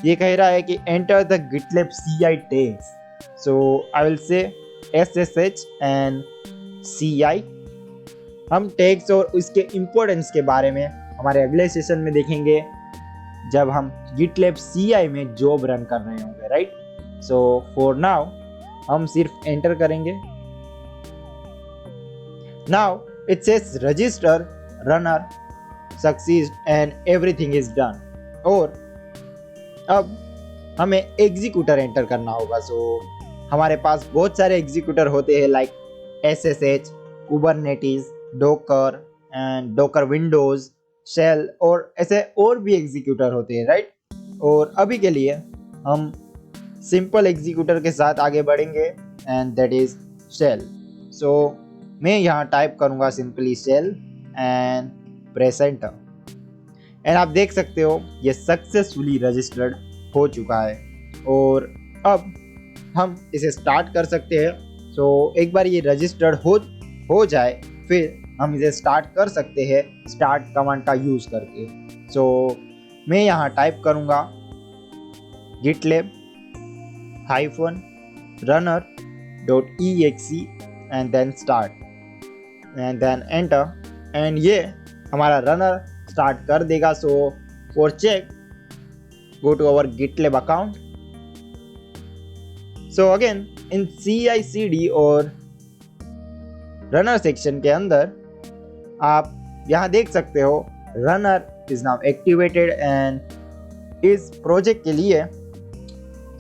ये कह रहा है कि enter the GitLab CI tags. So I will से SSH एंड CI। हम टैग्स और उसके इम्पोर्टेंस के बारे में हमारे अगले सेशन में देखेंगे जब हम गिटलैब CI में जॉब रन कर रहे होंगे, राइट। सो फॉर नाउ हम सिर्फ एंटर करेंगे। Now it says register runner succeed and everything is done. और अब हमें एग्जीक्यूटर एंटर करना होगा। सो हमारे पास बहुत सारे एग्जीक्यूटर होते हैं like SSH, Kubernetes, docker and docker Windows, shell और ऐसे और भी एग्जीक्यूटर होते हैं, राइट। और अभी के लिए हम सिंपल एग्जीक्यूटर के साथ आगे बढ़ेंगे and that is shell. So मैं यहाँ टाइप करूँगा simply shell and press enter and आप देख सकते हो ये सक्सेसफुली रजिस्टर्ड हो चुका है। और अब हम इसे स्टार्ट कर सकते हैं। सो एक बार ये रजिस्टर्ड हो जाए फिर हम इसे स्टार्ट कर सकते हैं स्टार्ट कमांड का यूज करके। सो मैं यहाँ टाइप करूँगा GitLab hyphen runner dot exe and then start and then enter and ये हमारा रनर स्टार्ट कर देगा। So for check go to our GitLab account. So again in CI/CD और रनर सेक्शन के अंदर आप यहाँ देख सकते हो runner is now activated and इस प्रोजेक्ट के लिए।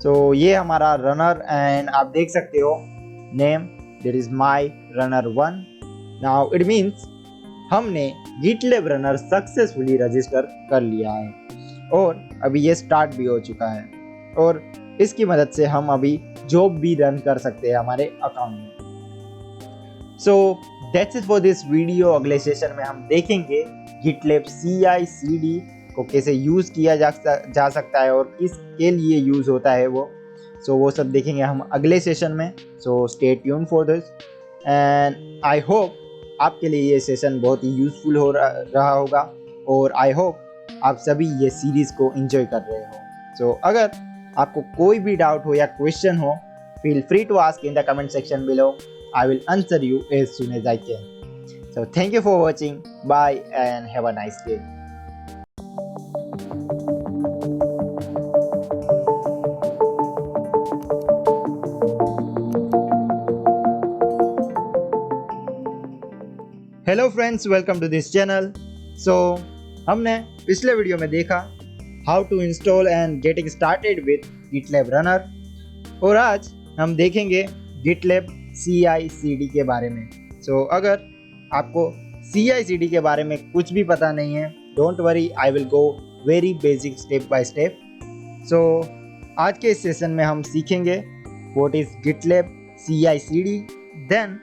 सो ये हमारा रनर एंड आप देख सकते हो name that is my runner 1। Now it means हमने गिटलैब रनर सक्सेसफुली रजिस्टर कर लिया है और अभी ये स्टार्ट भी हो चुका है और इसकी मदद से हम अभी जॉब भी रन कर सकते हैं हमारे अकाउंट में। सो that's it for this video. अगले सेशन में हम देखेंगे गिटलैब CI/CD को कैसे यूज़ किया जा सकता है और किसके लिए यूज़ होता है वो। सो वो सब देखेंगे हम अगले सेशन में। सो stay tuned for this and I hope आपके लिए ये सेशन बहुत ही यूज़फुल हो रहा होगा और आई होप आप सभी ये सीरीज़ को एंजॉय कर रहे हो। सो अगर आपको कोई भी डाउट हो या क्वेश्चन हो, feel free to ask in the comment section below. I will answer you as soon as I can. So thank you for watching. Bye and have a nice day. Hello friends, welcome to this channel. So हमने पिछले video में देखा how to install and getting started with GitLab runner, और आज हम देखेंगे GitLab CI/CD के बारे में। सो अगर आपको CI/CD के बारे में कुछ भी पता नहीं है, don't worry, I will go very basic step by step. So आज के इस सेशन में हम सीखेंगे what is GitLab CI/CD। Then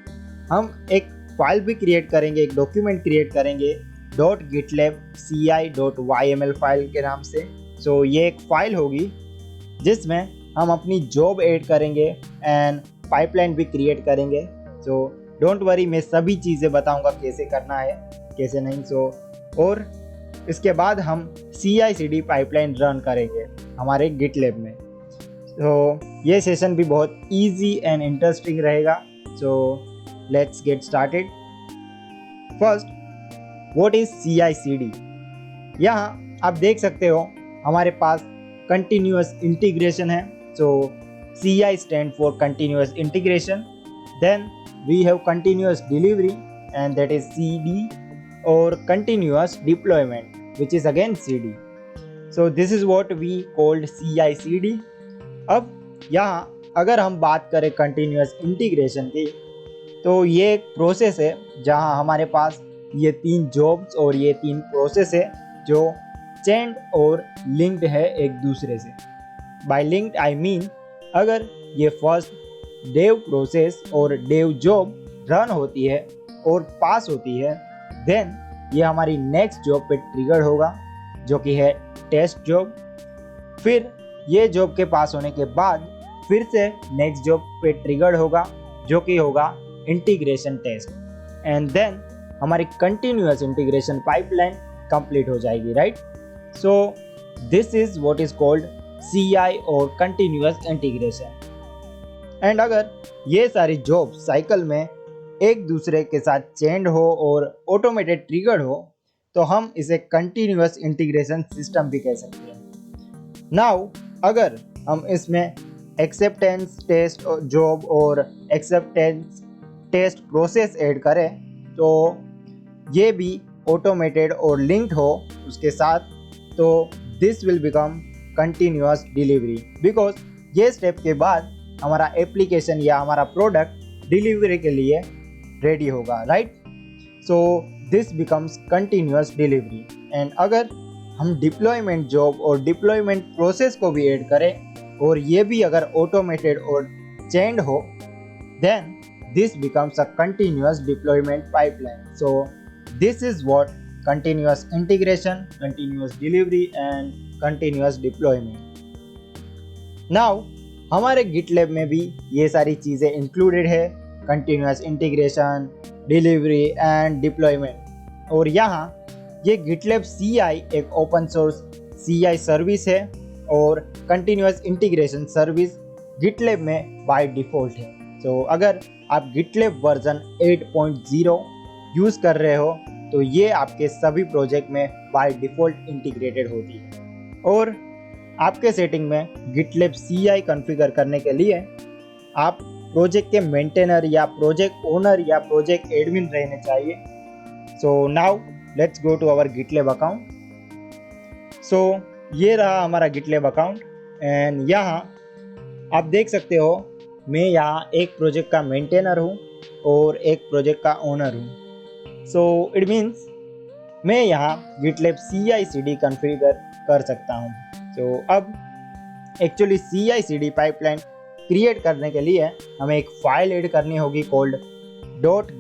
हम एक फाइल भी क्रिएट करेंगे, एक डॉक्यूमेंट क्रिएट करेंगे .gitlab.ci.yml फाइल के नाम से। सो ये एक फाइल होगी जिसमें हम अपनी जॉब ऐड करेंगे एंड पाइपलाइन भी क्रिएट करेंगे। सो डोंट वरी, मैं सभी चीज़ें बताऊंगा कैसे करना है कैसे नहीं। और इसके बाद हम CI/CD पाइपलाइन रन करेंगे हमारे गिटलैब में। तो ये सेशन भी बहुत इजी एंड इंटरेस्टिंग रहेगा। सो let's get started. First, what is CI/CD? यहाँ आप देख सकते हो हमारे पास कंटिन्यूअस इंटीग्रेशन है। So CI stand for continuous integration. Then we have continuous delivery and that is CD, और continuous deployment which is again CD। So this is what we called CI/CD। अब यहाँ अगर हम बात करें कंटिन्यूअस इंटीग्रेशन की, तो ये एक प्रोसेस है जहाँ हमारे पास ये 3 जॉब्स और ये 3 प्रोसेस है जो चेंड और लिंक्ड है एक दूसरे से। बाय लिंक्ड आई मीन, अगर ये फर्स्ट डेव प्रोसेस और डेव जॉब रन होती है और पास होती है, देन ये हमारी नेक्स्ट जॉब पे ट्रिगर होगा जो कि है टेस्ट जॉब। फिर ये जॉब के पास होने के बाद फिर से नेक्स्ट जॉब पे ट्रिगर होगा जो कि होगा इंटीग्रेशन टेस्ट, एंड देन हमारी कंटिन्यूअस इंटीग्रेशन पाइपलाइन कंप्लीट हो जाएगी, right. So this is what is called CI और कंटिन्यूअस इंटीग्रेशन। एंड अगर ये सारी जॉब साइकिल में एक दूसरे के साथ चेंड हो और ऑटोमेटेड ट्रिगर हो, तो हम इसे कंटिन्यूअस इंटीग्रेशन सिस्टम भी कह सकते हैं। नाउ अगर हम इसमें एक्सेप्टेंस टेस्ट जॉब और एक्सेप्टेंस टेस्ट प्रोसेस ऐड करें, तो ये भी ऑटोमेटेड और लिंक्ड हो उसके साथ, तो this will become continuous delivery, because ये स्टेप के बाद हमारा एप्लीकेशन या हमारा प्रोडक्ट डिलीवरी के लिए रेडी होगा, right. So this becomes continuous delivery. And अगर हम डिप्लॉयमेंट जॉब और डिप्लॉयमेंट प्रोसेस को भी ऐड करें और ये भी अगर ऑटोमेटेड और चेंड हो, then this becomes a continuous deployment pipeline. So this is what continuous integration, continuous delivery and continuous deployment. Now हमारे GitLab में भी ये सारी चीज़ें included है, continuous integration, delivery and deployment। और यहाँ ये GitLab CI एक open source CI सर्विस है और continuous integration सर्विस GitLab में by default है। तो अगर आप GitLab वर्जन 8.0 यूज़ कर रहे हो, तो ये आपके सभी प्रोजेक्ट में बाय डिफ़ॉल्ट इंटीग्रेटेड होती है। और आपके सेटिंग में GitLab CI कॉन्फ़िगर करने के लिए आप प्रोजेक्ट के मेंटेनर या प्रोजेक्ट ओनर या प्रोजेक्ट एडमिन रहने चाहिए। So now let's go to our GitLab account. So ये रहा हमारा GitLab अकाउंट एंड यहाँ आप देख सकते हो मैं यहाँ एक प्रोजेक्ट का मेंटेनर हूँ और एक प्रोजेक्ट का ओनर हूँ। सो इट मीन्स मैं यहाँ GitLab CI/CD कॉन्फ़िगर कर सकता हूँ। सो अब एक्चुअली CI/CD पाइपलाइन क्रिएट करने के लिए हमें एक फाइल ऐड करनी होगी कॉल्ड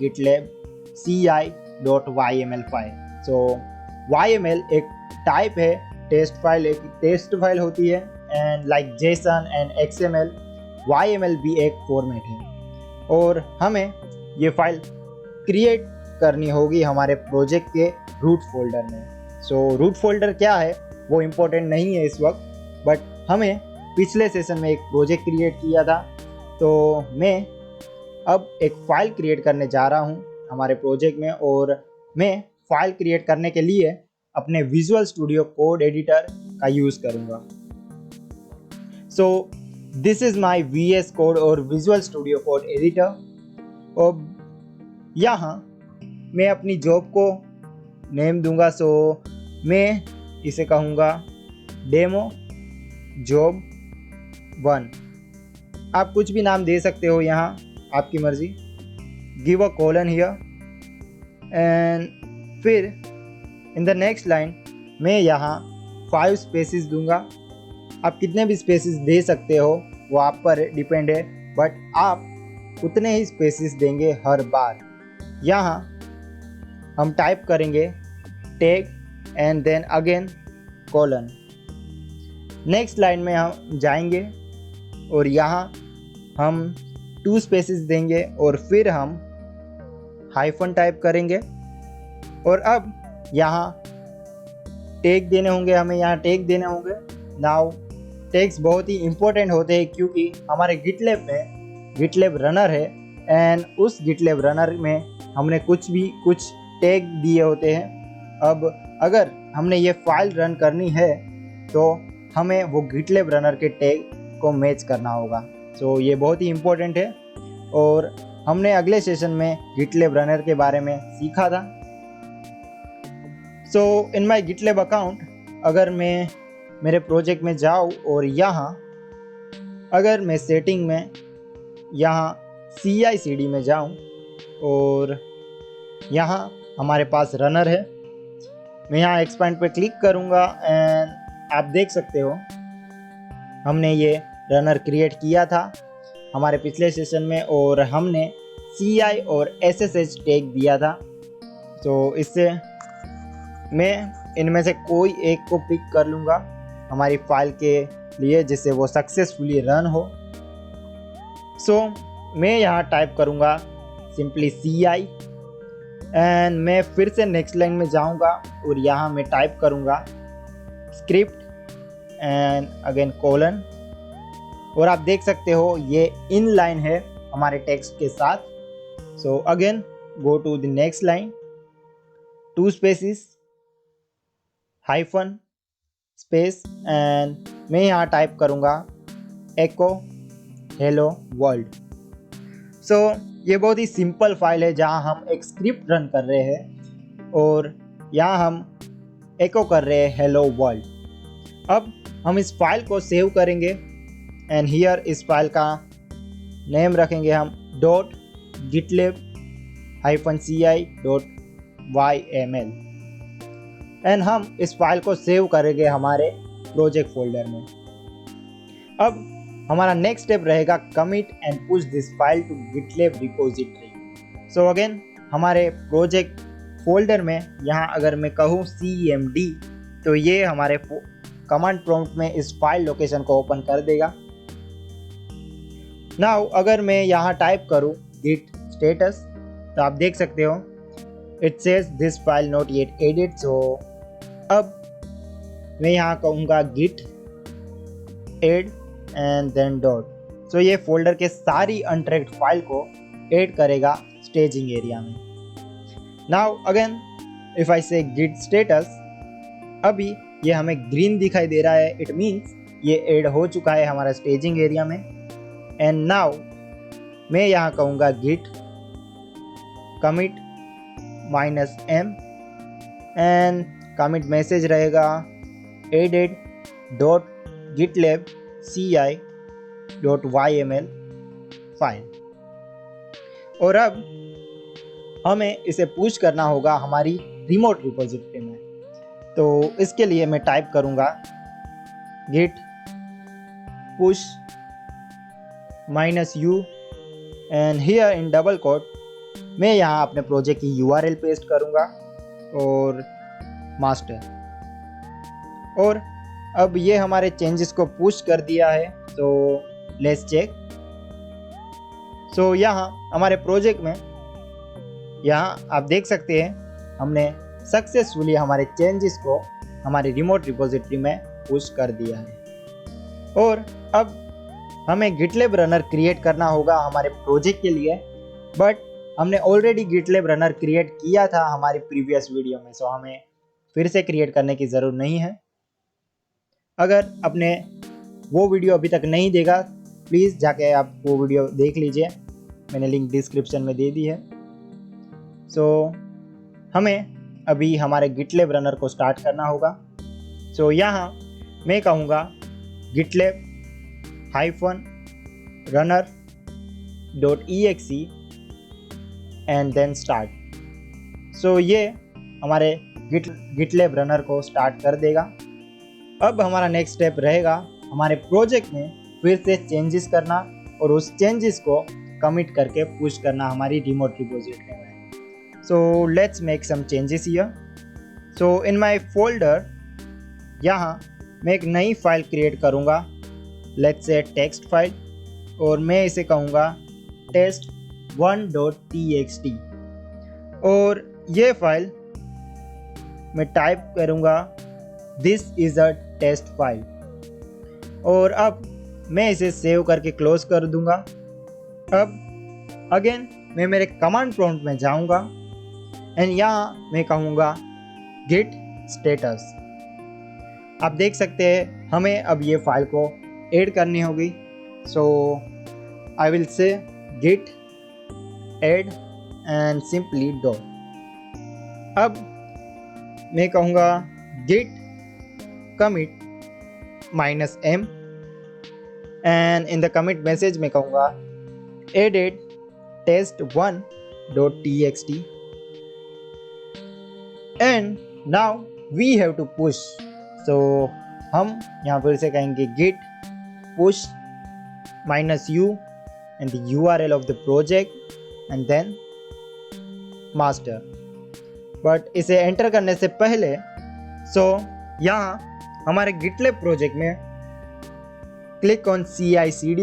.gitlab.ci.yml फाइल। सो YML एक टाइप है टेस्ट फाइल, एक टेस्ट फाइल होती है and like JSON and XML YML भी एक फॉर्मेट है और हमें ये फाइल क्रिएट करनी होगी हमारे प्रोजेक्ट के रूट फोल्डर में। सो रूट फोल्डर क्या है वो इम्पोर्टेंट नहीं है इस वक्त, बट हमें पिछले सेशन में एक प्रोजेक्ट क्रिएट किया था, तो मैं अब एक फ़ाइल क्रिएट करने जा रहा हूँ हमारे प्रोजेक्ट में, और मैं फाइल क्रिएट करने के लिए अपने विजुअल स्टूडियो कोड एडिटर का यूज़ करूँगा। So this is my VS code और विजुअल स्टूडियो कोड एडिटर। और यहाँ मैं अपनी जॉब को नेम दूंगा। सो मैं इसे कहूँगा डेमो जॉब 1। आप कुछ भी नाम दे सकते हो, यहाँ आपकी मर्जी। Give a colon here and फिर इन द नेक्स्ट लाइन मैं यहाँ 5 स्पेसिस दूंगा। आप कितने भी स्पेसिस दे सकते हो वो आप पर डिपेंड है, बट आप उतने ही स्पेसिस देंगे हर बार। यहाँ हम टाइप करेंगे tag and then again colon. Next line में हम जाएंगे और यहाँ हम 2 स्पेसिस देंगे और फिर हम हाइफन टाइप करेंगे। और अब यहाँ टैग देने होंगे, हमें यहाँ टैग देने होंगे। नाउ टैग्स बहुत ही इम्पोर्टेंट होते हैं क्योंकि हमारे गिटलैब में गिटलैब रनर है एंड उस गिटलैब रनर में हमने कुछ टैग दिए होते हैं। अब अगर हमने ये फाइल रन करनी है तो हमें वो गिटलैब रनर के टैग को मैच करना होगा। सो ये बहुत ही इम्पोर्टेंट है और हमने अगले सेशन में गिटलैब रनर के बारे में सीखा था। सो इन माई गिटलैब अकाउंट अगर मैं मेरे प्रोजेक्ट में जाऊँ और यहाँ अगर मैं सेटिंग में यहाँ CI/CD में जाऊँ और यहाँ हमारे पास रनर है, मैं यहाँ एक्सपेंड पे क्लिक करूँगा एंड आप देख सकते हो हमने ये रनर क्रिएट किया था हमारे पिछले सेशन में और हमने CI और SSH टैग दिया था। तो इससे मैं इनमें से कोई एक को पिक कर लूँगा हमारी फाइल के लिए जिससे वो सक्सेसफुली रन हो। सो मैं यहाँ टाइप करूँगा सिंपली CI एंड मैं फिर से नेक्स्ट लाइन में जाऊँगा और यहाँ मैं टाइप करूँगा स्क्रिप्ट एंड अगेन कॉलन। और आप देख सकते हो ये इन लाइन है हमारे टेक्स्ट के साथ। So again go to the next line, 2 spaces hyphen space and मैं यहाँ टाइप करूँगा एको हेलो वर्ल्ड। सो ये बहुत ही सिंपल फाइल है जहाँ हम एक स्क्रिप्ट रन कर रहे हैं और यहाँ हम एको कर रहे हैं हेलो वर्ल्ड। अब हम इस फाइल को सेव करेंगे एंड हियर इस फाइल का नेम रखेंगे हम .gitlab-ci.yml एंड हम इस फाइल को सेव करेंगे हमारे प्रोजेक्ट फोल्डर में। अब हमारा नेक्स्ट स्टेप रहेगा commit and push this file to GitLab repository. So again हमारे प्रोजेक्ट फोल्डर में यहाँ अगर मैं कहूँ cmd तो ये हमारे कमांड प्रॉम्प्ट में इस फाइल लोकेशन को ओपन कर देगा। नाउ अगर मैं यहाँ टाइप करूँ git status तो आप देख सकते हो it says this file not yet edit. So अब मैं यहाँ कहूँगा git add and then dot. So ये फोल्डर के सारी अनट्रैक्ड फाइल को ऐड करेगा स्टेजिंग एरिया में। Now again if I say git status, अभी ये हमें ग्रीन दिखाई दे रहा है, इट मीन्स ये ऐड हो चुका है हमारा स्टेजिंग एरिया में। एंड नाउ मैं यहाँ कहूँगा git commit -m and commit message रहेगा added.gitlab-ci.yml फाइल। और अब हमें इसे पुश करना होगा हमारी रिमोट रिपोजिटरी में। तो इसके लिए मैं टाइप करूँगा git push -u and here in double quote मैं यहाँ अपने प्रोजेक्ट की URL पेस्ट करूँगा और मास्टर। और अब ये हमारे चेंजेस को पुश कर दिया है। तो लेट्स चेक सो यहाँ हमारे प्रोजेक्ट में यहाँ आप देख सकते हैं हमने सक्सेसफुली हमारे चेंजेस को हमारे रिमोट रिपोजिटरी में पुश कर दिया है। और अब हमें गिटलैब रनर क्रिएट करना होगा हमारे प्रोजेक्ट के लिए, बट हमने ऑलरेडी गिटलैब रनर क्रिएट किया था हमारी प्रीवियस वीडियो में, सो हमें फिर से क्रिएट करने की ज़रूरत नहीं है। अगर आपने वो वीडियो अभी तक नहीं देखा, प्लीज़ जाके आप वो वीडियो देख लीजिए, मैंने लिंक डिस्क्रिप्शन में दे दी है। सो हमें अभी हमारे गिटलैब रनर को स्टार्ट करना होगा। सो यहाँ मैं कहूँगा GitLab -runner.exe and then start. So ये हमारे गिटलैब रनर को स्टार्ट कर देगा। अब हमारा नेक्स्ट स्टेप रहेगा हमारे प्रोजेक्ट में फिर से चेंजेस करना और उस चेंजेस को कमिट करके पुश करना हमारी रिमोट रिपोजिटरी में। So let's make some changes here. So in my folder यहाँ मैं एक नई फाइल क्रिएट करूँगा, लेट्स से टेक्स्ट फाइल, और मैं इसे कहूँगा test1.txt। और ये फाइल मैं टाइप करूँगा this is a test file, और अब मैं इसे सेव करके क्लोज कर दूँगा। अब अगेन मैं मेरे कमांड प्रॉम्प्ट में जाऊँगा एंड यहाँ मैं कहूँगा git status। आप देख सकते हैं हमें अब ये फाइल को ऐड करनी होगी। So I will say git add and simply do. अब मैं कहूँगा git commit -m and in the commit message में कहूँगा added test1.txt and now we have to push. So हम यहाँ फिर से कहेंगे git push -u and the URL of the project and then master। But इसे एंटर करने से पहले यहाँ हमारे गिटलैब प्रोजेक्ट में क्लिक ऑन CI/CD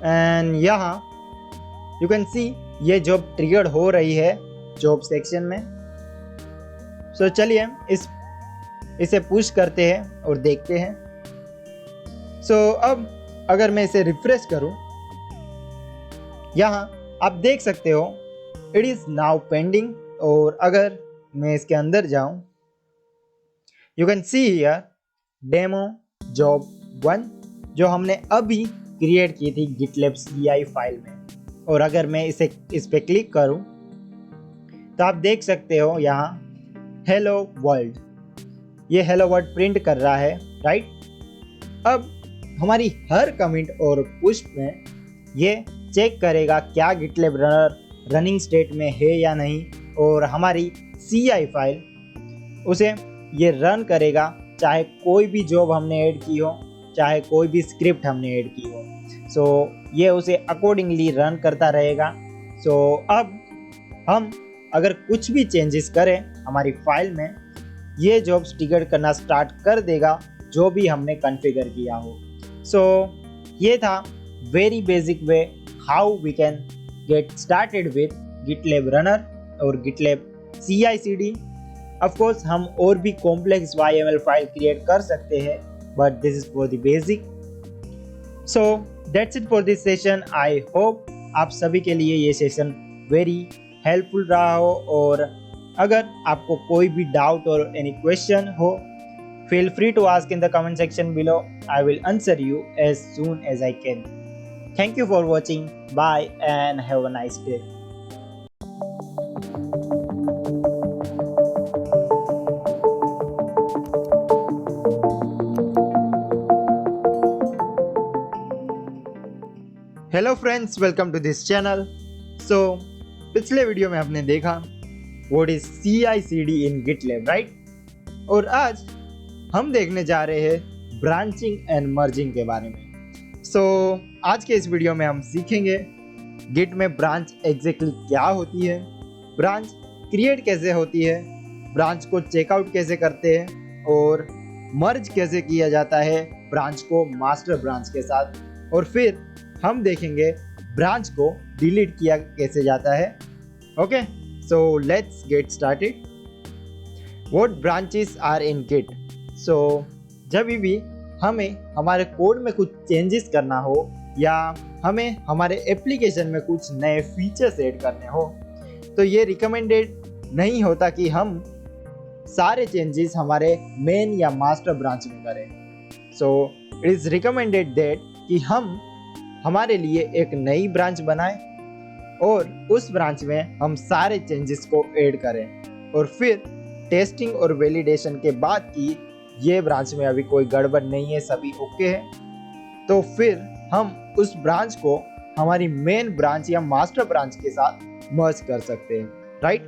एंड यहाँ यू कैन सी ये जॉब ट्रिगर हो रही है जॉब सेक्शन में। सो चलिए इसे पुश करते हैं और देखते हैं। सो अब अगर मैं इसे रिफ्रेश करूं, यहाँ आप देख सकते हो इट इज़ नाउ पेंडिंग। और अगर मैं इसके अंदर जाऊं, you can see here demo job 1 जो हमने अभी क्रिएट की थी गिटलैब CI फाइल में। और अगर मैं इस पे क्लिक करूं तो आप देख सकते हो यहाँ हेलो वर्ल्ड, ये हेलो वर्ल्ड प्रिंट कर रहा है, राइट। अब हमारी हर कमेंट और पुश में ये चेक करेगा क्या गिटलैब रनर रनिंग स्टेट में है या नहीं, और हमारी CI फाइल उसे ये रन करेगा, चाहे कोई भी जॉब हमने ऐड की हो, चाहे कोई भी स्क्रिप्ट हमने ऐड की हो। सो ये उसे अकॉर्डिंगली रन करता रहेगा। सो अब हम अगर कुछ भी चेंजेस करें हमारी फाइल में, ये जॉब्स ट्रिगर करना स्टार्ट कर देगा जो भी हमने कॉन्फ़िगर किया हो। सो ये था very basic way how we can get started with GitLab runner और गिटलैब CI/CD। ऑफ कोर्स हम और भी कॉम्प्लेक्स YML फाइल क्रिएट कर सकते हैं, but this is for the basic. So that's it for this session. I hope आप सभी के लिए ये सेशन वेरी हेल्पफुल रहा हो, और अगर आपको कोई भी डाउट और एनी क्वेश्चन हो, feel free to ask in the comment section below. I will answer you as soon as I can. Thank you for watching. Bye and have a nice day. Hello friends, welcome to this channel. So पिछले video में आपने देखा what is CI/CD in GitLab, right. और आज हम देखने जा रहे हैं ब्रांचिंग एंड मर्जिंग के बारे में। सो आज के इस वीडियो में हम सीखेंगे गिट में ब्रांच एग्जैक्टली क्या होती है, ब्रांच क्रिएट कैसे होती है, ब्रांच को चेकआउट कैसे करते हैं, और मर्ज कैसे किया जाता है ब्रांच को मास्टर ब्रांच के साथ। और फिर हम देखेंगे ब्रांच को डिलीट किया कैसे जाता है। Okay, so let's get started. What branches are in Git. So जब भी हमें हमारे कोड में कुछ चेंजेस करना हो या हमें हमारे एप्लीकेशन में कुछ नए फीचर्स ऐड करने हो, तो ये रिकमेंडेड नहीं होता कि हम सारे चेंजेस हमारे मेन या मास्टर ब्रांच में करें। So it is recommended that कि हम हमारे लिए एक नई ब्रांच बनाएं और उस ब्रांच में हम सारे चेंजेस को ऐड करें और फिर टेस्टिंग और वैलिडेशन के बाद कि ये ब्रांच में अभी कोई गड़बड़ नहीं है, सभी ओके है, तो फिर हम उस ब्रांच को हमारी मेन ब्रांच या मास्टर ब्रांच के साथ मर्ज कर सकते हैं, राइट।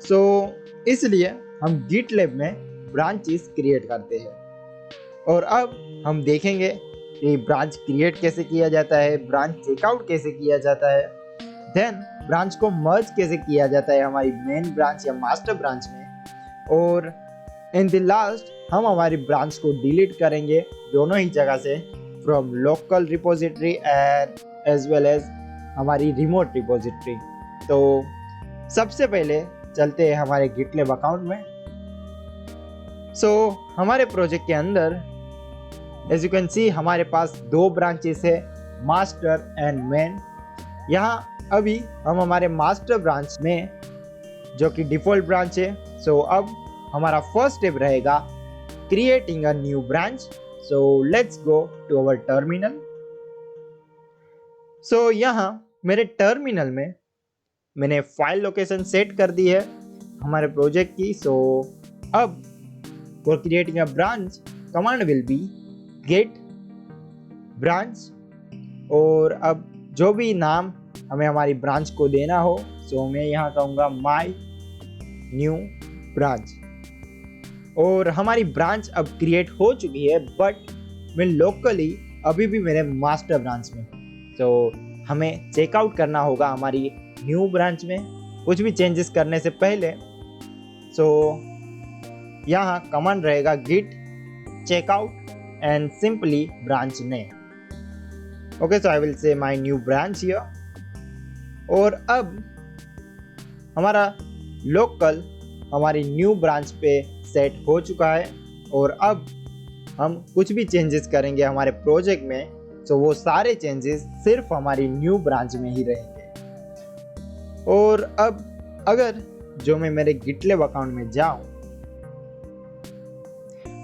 सो इसलिए हम गिटलैब में ब्रांचेस क्रिएट करते हैं और अब हम देखेंगे कि ब्रांच क्रिएट कैसे किया जाता है, ब्रांच चेकआउट कैसे किया जाता है, देन ब्रांच को मर्ज कैसे किया जाता है हमारी मेन ब्रांच या मास्टर ब्रांच में, और इन द लास्ट हम हमारी ब्रांच को डिलीट करेंगे दोनों ही जगह से, from local repository and as well as हमारी रिमोट रिपोजिटरी। तो सबसे पहले चलते हैं हमारे गिटलैब अकाउंट में। सो हमारे प्रोजेक्ट के अंदर एज यू कैन सी हमारे पास दो ब्रांचेस है, मास्टर एंड मेन। यहाँ अभी हम हमारे मास्टर ब्रांच में, जो कि डिफॉल्ट ब्रांच है, सो अब हमारा फर्स्ट स्टेप रहेगा creating a new branch. So let's go to our terminal. So यहाँ मेरे टर्मिनल में मैंने फाइल लोकेशन सेट कर दी है हमारे प्रोजेक्ट की। सो अब for creating a branch command will be git branch, और अब जो भी नाम हमें हमारी ब्रांच को देना हो, सो मैं यहाँ कहूँगा माय न्यू ब्रांच। और हमारी ब्रांच अब क्रिएट हो चुकी है, बट मैं लोकली अभी भी मेरे मास्टर ब्रांच में, तो हमें चेकआउट करना होगा हमारी न्यू ब्रांच में कुछ भी चेंजेस करने से पहले। सो यहाँ कमांड रहेगा git checkout and simply branch name. Okay, so I will say my new branch here. और अब हमारा लोकल हमारी न्यू ब्रांच पे सेट हो चुका है और अब हम कुछ भी चेंजेस करेंगे हमारे प्रोजेक्ट में, तो वो सारे चेंजेस सिर्फ हमारी न्यू ब्रांच में ही रहेंगे। और अब अगर जो मैं मेरे गिटलैब अकाउंट में जाऊं,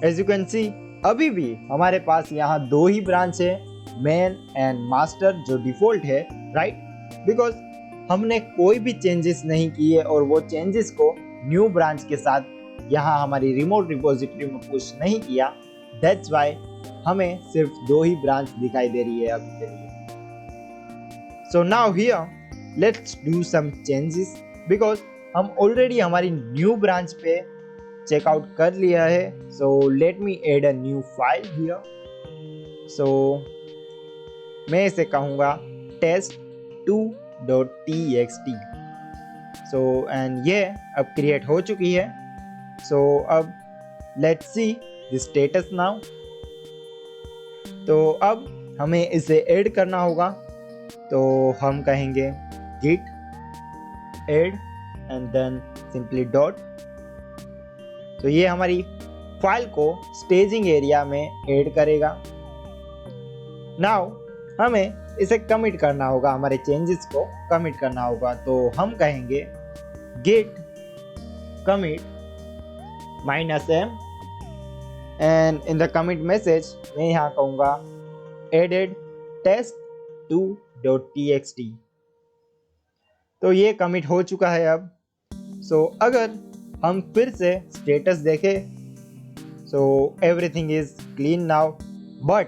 एज यू कैन सी अभी भी हमारे पास यहाँ दो ही ब्रांच है, मेन एंड मास्टर, जो डिफॉल्ट है, राइट, बिकॉज हमने कोई भी चेंजेस नहीं किए और वो चेंजेस को न्यू ब्रांच के साथ यहाँ हमारी रिमोट रिपोजिटरी में पुश नहीं किया। दैट्स वाई हमें सिर्फ दो ही ब्रांच दिखाई दे रही है अभी के लिए। So now here let's do some changes, because हम ऑलरेडी हमारी न्यू ब्रांच पे चेकआउट कर लिया है। So let me add a new file here. So मैं इसे कहूँगा test2.txt। सो एंड ये अब क्रिएट हो चुकी है। सो अब let's see the status now. तो अब हमें इसे ऐड करना होगा, तो हम कहेंगे git add and then simply dot. तो ये हमारी फाइल को स्टेजिंग एरिया में ऐड करेगा। नाउ हमें इसे कमिट करना होगा, हमारे चेंजेस को कमिट करना होगा, तो हम कहेंगे git commit -m and in the commit message मैं यहाँ कहूँगा added test2.txt। तो ये कमिट हो चुका है अब। सो अगर हम फिर से स्टेटस देखें, so everything is clean now, but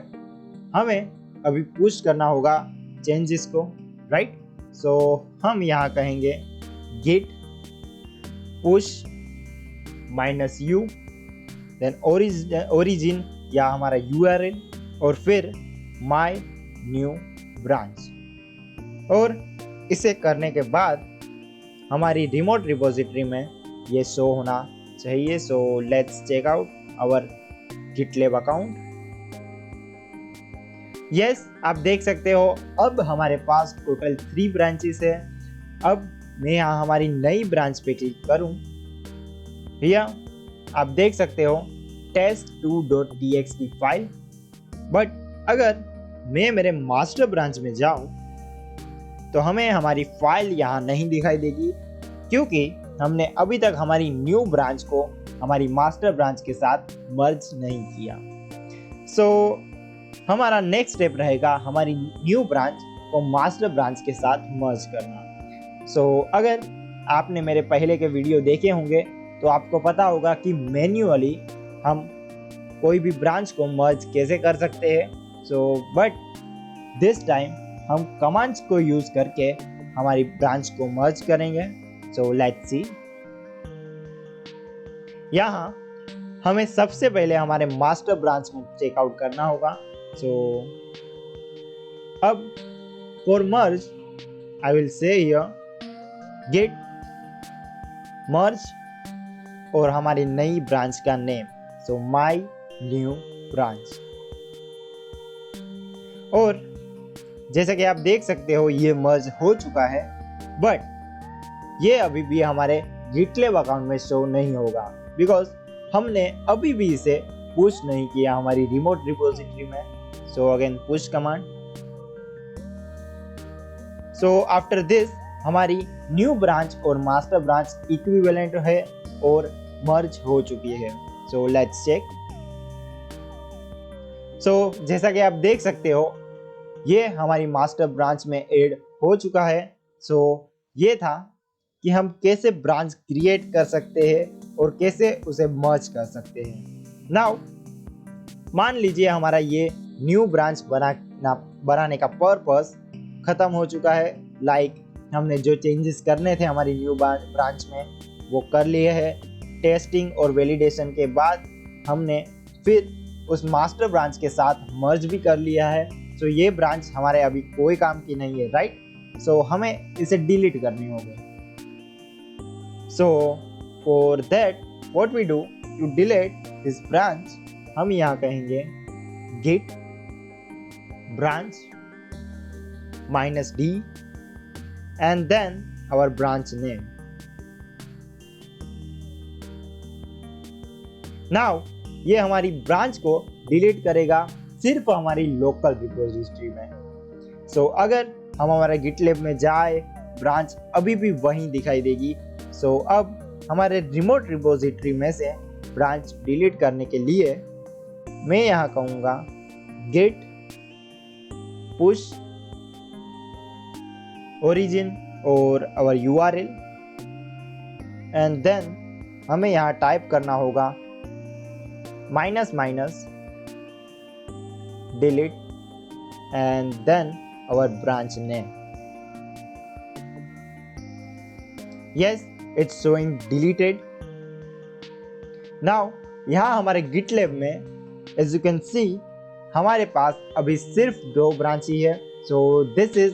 हमें अभी पुश करना होगा चेंजेस को, राइट। सो हम यहाँ कहेंगे git push -u then origin या हमारा URL और फिर my new branch। और इसे करने के बाद हमारी रिमोट रिपोजिटरी में ये शो होना चाहिए। So let's check out our GitLab account. Yes, आप देख सकते हो अब हमारे पास टोटल 3 ब्रांचेस है। अब मैं यहाँ हमारी नई ब्रांच पे क्लिक करूँ, भैया आप देख सकते हो test2.txt फाइल। बट अगर मैं मेरे मास्टर ब्रांच में जाऊँ तो हमें हमारी फाइल यहाँ नहीं दिखाई देगी, क्योंकि हमने अभी तक हमारी न्यू ब्रांच को हमारी मास्टर ब्रांच के साथ मर्ज नहीं किया। सो हमारा नेक्स्ट स्टेप रहेगा हमारी न्यू ब्रांच को मास्टर ब्रांच के साथ मर्ज करना। सो अगर आपने मेरे पहले के वीडियो देखे होंगे तो आपको पता होगा कि मैन्युअली हम कोई भी ब्रांच को मर्ज कैसे कर सकते हैं। सो बट दिस टाइम हम कमांड्स को यूज करके हमारी ब्रांच को मर्ज करेंगे। So let's see. यहाँ हमें सबसे पहले हमारे मास्टर ब्रांच में चेकआउट करना होगा। सो अब for merge I will say here git merge और हमारी नई ब्रांच का name, so my new branch. और जैसा कि आप देख सकते हो ये मर्ज हो चुका है, बट ये अभी भी हमारे गिटलेब अकाउंट में शो नहीं होगा बिकॉज हमने अभी भी इसे पुश नहीं किया हमारी रिमोट रिपोजिटरी में। So again push command. So after this हमारी न्यू ब्रांच और मास्टर ब्रांच इक्विवेलेंट है और मर्ज हो चुकी है। So let's check. सो जैसा कि आप देख सकते हो ये हमारी मास्टर ब्रांच में ऐड हो चुका है। सो ये था कि हम कैसे ब्रांच क्रिएट कर सकते हैं और कैसे उसे मर्ज कर सकते हैं। नाउ मान लीजिए हमारा ये न्यू ब्रांच बनाने का पर्पस खत्म हो चुका है। लाइक हमने जो चेंजेस करने थे हमारी न्यू ब्रांच में वो कर लिए हैं। टेस्टिंग और वैलिडेशन के बाद हमने फिर उस मास्टर ब्रांच के साथ मर्ज भी कर लिया है। सो ये ब्रांच हमारे अभी कोई काम की नहीं है, राइट। सो हमें इसे डिलीट करनी होगी। So for that what we do to delete this branch, हम यहाँ कहेंगे git branch -d and then our branch name. Now ये हमारी ब्रांच को डिलीट करेगा सिर्फ हमारी लोकल रिपोजिटरी में। सो अगर हम हमारे गिटलेब में जाए ब्रांच अभी भी वहीं दिखाई देगी। सो अब हमारे रिमोट रिपोजिटरी में से ब्रांच डिलीट करने के लिए मैं यहाँ कहूँगा git push origin और our URL and then हमें यहाँ टाइप करना होगा -- delete and then our branch name. Yes, it's showing deleted. Now यहाँ हमारे GitLab में as you can see हमारे पास अभी सिर्फ 2 ब्रांच ही है। So this is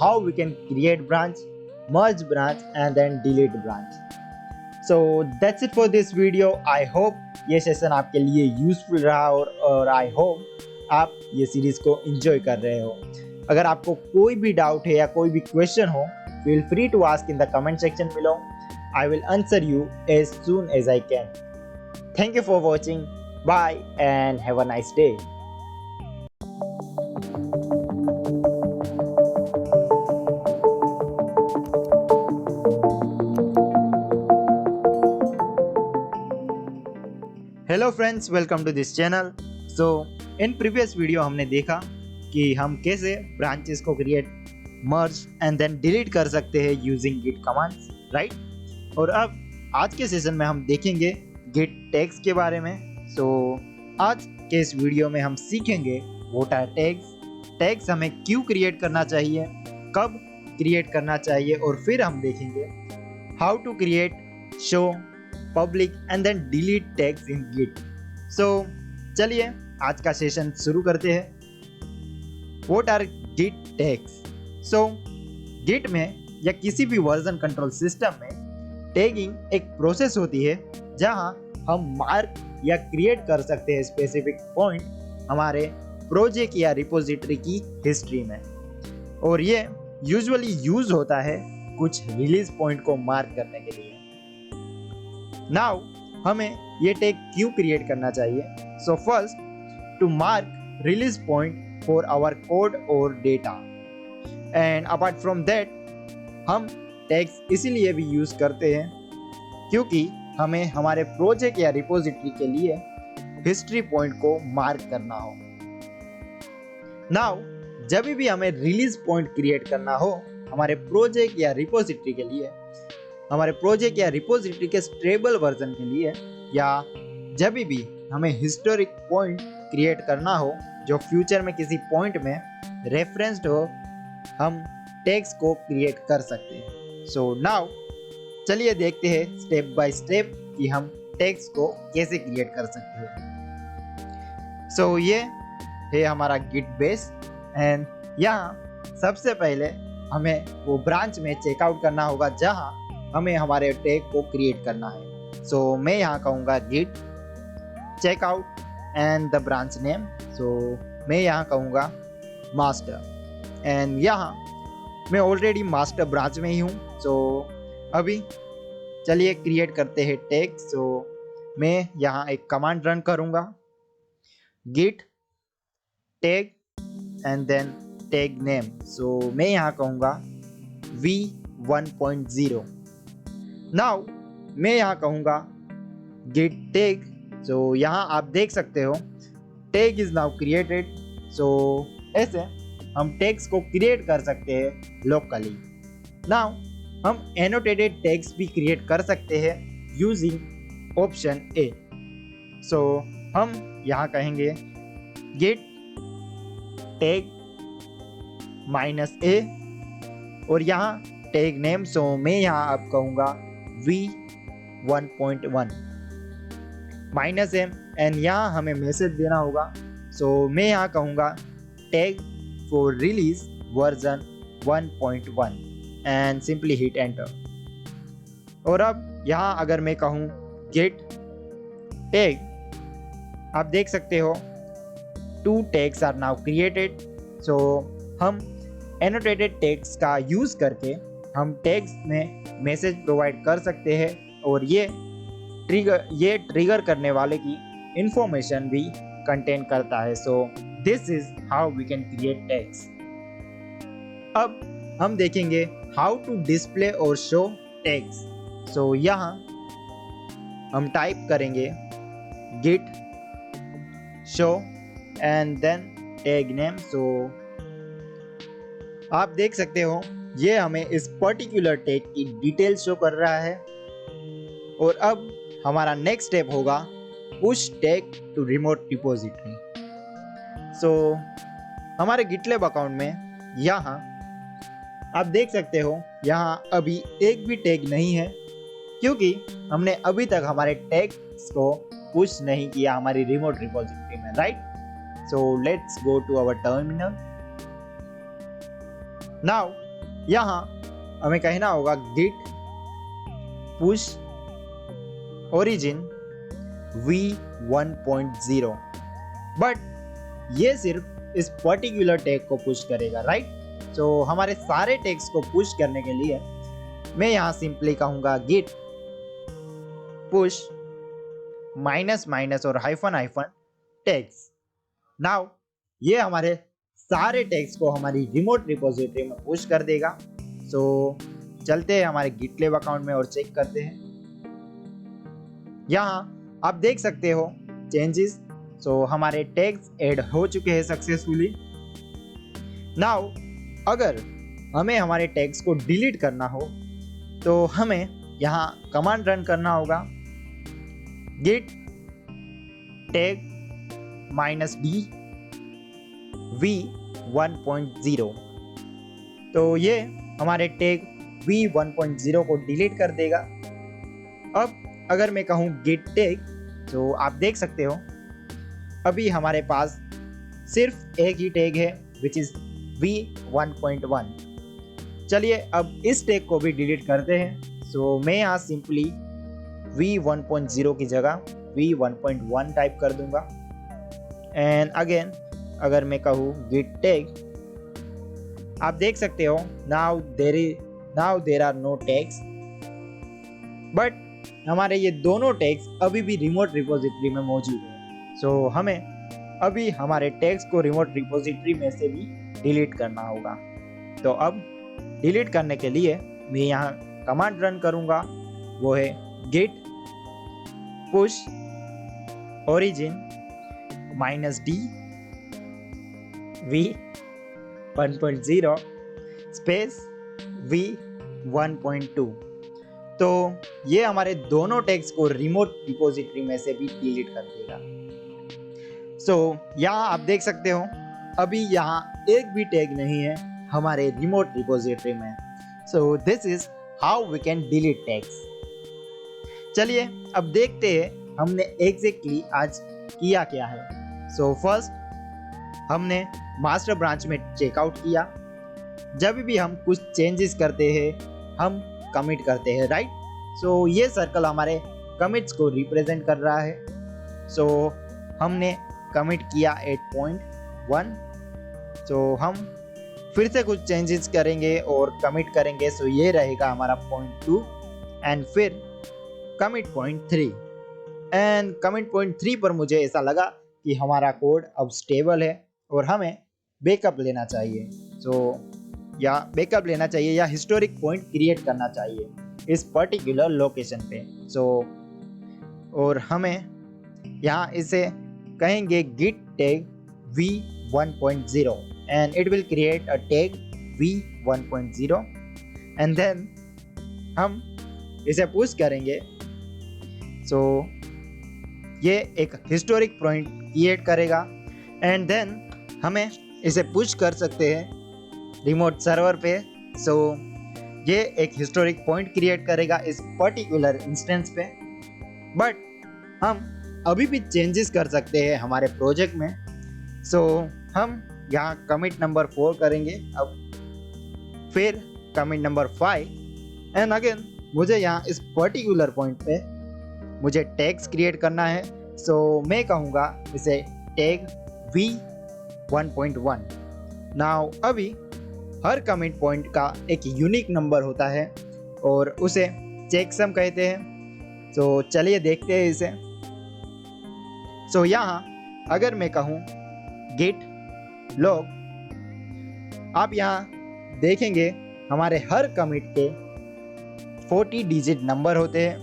how we can create branch, merge branch and then delete branch. So that's it for this video. I hope ये session आपके लिए यूजफुल रहा और आई होप आप ये सीरीज को एंजॉय कर रहे हो। अगर आपको कोई भी डाउट है या कोई भी क्वेश्चन हो, feel free to ask in the comment section below. I will answer you as soon as I can. Thank you for watching. Bye and have a nice day. Hello friends, welcome to this channel. So in previous video हमने देखा कि हम कैसे branches को create, merge and then delete कर सकते हैं using Git commands, right. और अब आज के सेशन में हम देखेंगे गिट टैग्स के बारे में। सो आज के इस वीडियो में हम सीखेंगे व्हाट आर टैग्स, टैग्स हमें क्यों क्रिएट करना चाहिए, कब क्रिएट करना चाहिए, और फिर हम देखेंगे how to create, show, public and then delete tags in Git. So चलिए आज का सेशन शुरू करते हैं। What are Git tags? So Git में या किसी भी वर्जन कंट्रोल सिस्टम में टैगिंग एक प्रोसेस होती है जहां हम मार्क या क्रिएट कर सकते हैं स्पेसिफिक पॉइंट हमारे प्रोजेक्ट या रिपोजिटरी की हिस्ट्री में, और ये यूजुअली यूज होता है कुछ रिलीज पॉइंट को मार्क करने के लिए। नाउ हमें ये टैग क्यों क्रिएट करना चाहिए? So first, to mark release point for our code और data, and apart from that हम टैग्स इसीलिए भी यूज करते हैं क्योंकि हमें हमारे प्रोजेक्ट या रिपोजिटरी के लिए हिस्ट्री पॉइंट को मार्क करना हो। नाउ जब भी हमें रिलीज पॉइंट क्रिएट करना हो हमारे प्रोजेक्ट या रिपोजिटरी के लिए, हमारे प्रोजेक्ट या रिपोजिटरी के स्टेबल वर्जन के लिए, या जब भी हमें हिस्टोरिक पॉइंट क्रिएट करना हो जो फ्यूचर में किसी पॉइंट में रेफरेंस्ड हो, हम टैग्स को क्रिएट कर सकते हैं। सो नाउ चलिए देखते हैं स्टेप बाय स्टेप कि हम टैग्स को कैसे क्रिएट कर सकते हैं। सो ये है हमारा गिट बेस, एंड यहाँ सबसे पहले हमें वो ब्रांच में चेकआउट करना होगा जहाँ हमें हमारे टैग को क्रिएट करना है। सो मैं यहाँ कहूँगा Git checkout and the branch name. So मैं यहाँ कहूँगा मास्टर, एंड यहाँ मैं ऑलरेडी मास्टर ब्रांच में ही हूँ। सो अभी चलिए क्रिएट करते हैं टैग। सो मैं यहाँ एक कमांड रन करूँगा, Git tag and then tag name. So मैं यहाँ कहूँगा v1.0। नाउ मैं यहाँ कहूँगा गिट टैग। सो यहाँ आप देख सकते हो टैग इज नाउ क्रिएटेड। सो ऐसे हम टैग्स को क्रिएट कर सकते हैं लोकली। नाउ हम एनोटेटेड टैग्स भी क्रिएट कर सकते हैं यूजिंग ऑप्शन ए। सो हम यहाँ कहेंगे गिट टैग -a और यहाँ टैग नेम। सो मैं यहाँ अब कहूँगा v1.1 -m, एंड यहाँ हमें मैसेज देना होगा। सो मैं यहाँ कहूँगा tag for release version 1.1 and simply hit enter. और अब यहाँ अगर मैं कहूँ गेट टैग, आप देख सकते हो 2 टैग्स आर नाउ क्रिएटेड। सो हम एनोटेटेड टैग्स का यूज करके हम टैग्स में मैसेज प्रोवाइड कर सकते हैं और ये ट्रिगर करने वाले की इंफॉर्मेशन भी कंटेन करता है। So this is how we can create tags. अब हम देखेंगे हाउ टू डिस्प्ले और शो टैग्स। सो यहाँ हम टाइप करेंगे Git show and then tag name. So आप देख सकते हो ये हमें इस पर्टिकुलर टैग की डिटेल शो कर रहा है। और अब हमारा नेक्स्ट स्टेप होगा push tag to remote repository. So हमारे गिटलैब अकाउंट में यहाँ आप देख सकते हो यहाँ अभी एक भी टैग नहीं है क्योंकि हमने अभी तक हमारे टैग्स को पुश नहीं किया हमारी रिमोट रिपोजिटरी में, right? So let's go to our terminal. Now यहाँ हमें कहना होगा Git push origin v1.0, but ये सिर्फ इस पर्टिकुलर टैग को पुश करेगा, राइट? सो हमारे सारे टैग्स को पुश करने के लिए मैं यहाँ सिंपली कहूँगा गिट पुश -- और -- टैग्स। नाउ ये हमारे सारे टैग्स को हमारी रिमोट रिपोजिटरी में पुश कर देगा। सो चलते हैं हमारे गिटलैब अकाउंट में और चेक करते हैं। यहाँ आप देख सकते हो चेंजेस। सो हमारे टैग्स ऐड हो चुके हैं सक्सेसफुली। नाउ अगर हमें हमारे टैग्स को डिलीट करना हो तो हमें यहाँ कमांड रन करना होगा गिट टैग -d v1.0। तो ये हमारे टैग v1.0 को डिलीट कर देगा। अब अगर मैं कहूँ गिट टैग, तो आप देख सकते हो अभी हमारे पास सिर्फ एक ही टैग है विच इज v1.1। चलिए अब इस टैग को भी डिलीट करते हैं। सो मैं यहाँ सिंपली v1.0 की जगह v1.1 टाइप कर दूंगा, एंड अगेन अगर मैं कहूँ git tag, आप देख सकते हो now there are no tags, but हमारे ये दोनों टैग्स अभी भी रिमोट रिपोजिटरी में मौजूद है। सो हमें अभी हमारे टैग्स को रिमोट रिपोजिटरी में से भी डिलीट करना होगा। तो अब डिलीट करने के लिए मैं यहाँ कमांड रन करूँगा, वो है git push origin -d v 1.0 space v 1.2। तो ये हमारे दोनों टैग्स को रिमोट रिपोजिटरी में से भी डिलीट कर देगा। सो यहाँ आप देख सकते हो अभी यहाँ एक भी टैग नहीं है हमारे रिमोट रिपोजिटरी में। So this is how we can delete tags. चलिए अब देखते हैं हमने एग्जैक्टली आज किया क्या है। सो फर्स्ट हमने मास्टर ब्रांच में चेकआउट किया। जब भी हम कुछ चेंजेस करते हैं हम कमिट करते हैं, राइट। सो ये सर्कल हमारे कमिट्स को रिप्रेजेंट कर रहा है। सो हमने कमिट किया 8.1। सो हम फिर से कुछ चेंजेस करेंगे और कमिट करेंगे। सो ये रहेगा हमारा 0.2 एंड फिर कमिट 0.3 एंड कमिट 0.3 पर मुझे ऐसा लगा कि हमारा कोड अब स्टेबल है और हमें बैकअप लेना चाहिए। या बैकअप लेना चाहिए या हिस्टोरिक पॉइंट क्रिएट करना चाहिए इस पर्टिकुलर लोकेशन पे। और हमें यहाँ इसे कहेंगे git tag v1.0 and it will create a tag v1.0 and then हम इसे पुश करेंगे। ये एक हिस्टोरिक पॉइंट क्रिएट करेगा एंड देन हमें इसे पुश कर सकते हैं रिमोट सर्वर पे। ये एक हिस्टोरिक पॉइंट क्रिएट करेगा इस पर्टिकुलर इंस्टेंस पे, बट हम अभी भी चेंजेस कर सकते हैं हमारे प्रोजेक्ट में। हम यहाँ कमिट नंबर 4 करेंगे, अब फिर कमिट नंबर 5 एंड अगेन मुझे यहाँ इस पर्टिकुलर पॉइंट पे मुझे टैग्स क्रिएट करना है। मैं कहूँगा इसे टैग v1.1। नाउ अभी हर कमिट पॉइंट का एक यूनिक नंबर होता है और उसे चेकसम कहते हैं। चलिए देखते हैं इसे। यहाँ अगर मैं कहूँ git log, आप यहाँ देखेंगे हमारे हर कमिट के 40 डिजिट नंबर होते हैं,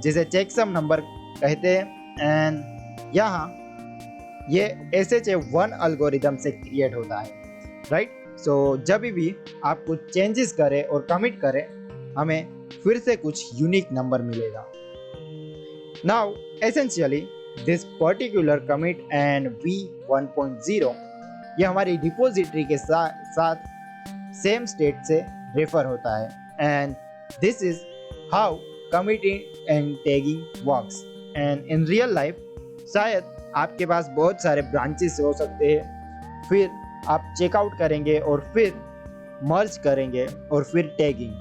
जिसे चेकसम नंबर कहते हैं। एंड यहाँ ये SHA-1 एल्गोरिदम से क्रिएट होता है, राइट। जब भी आप कुछ चेंजेस करें और कमिट करें हमें फिर से कुछ यूनिक नंबर मिलेगा। Now essentially this particular commit and v1.0 ये हमारी रिपोजिटरी के साथ सेम स्टेट से रेफर होता है and this is how committing and tagging works. And in real life शायद आपके पास बहुत सारे ब्रांचेस हो सकते हैं, फिर आप चेकआउट करेंगे और फिर मर्ज करेंगे और फिर टैगिंग।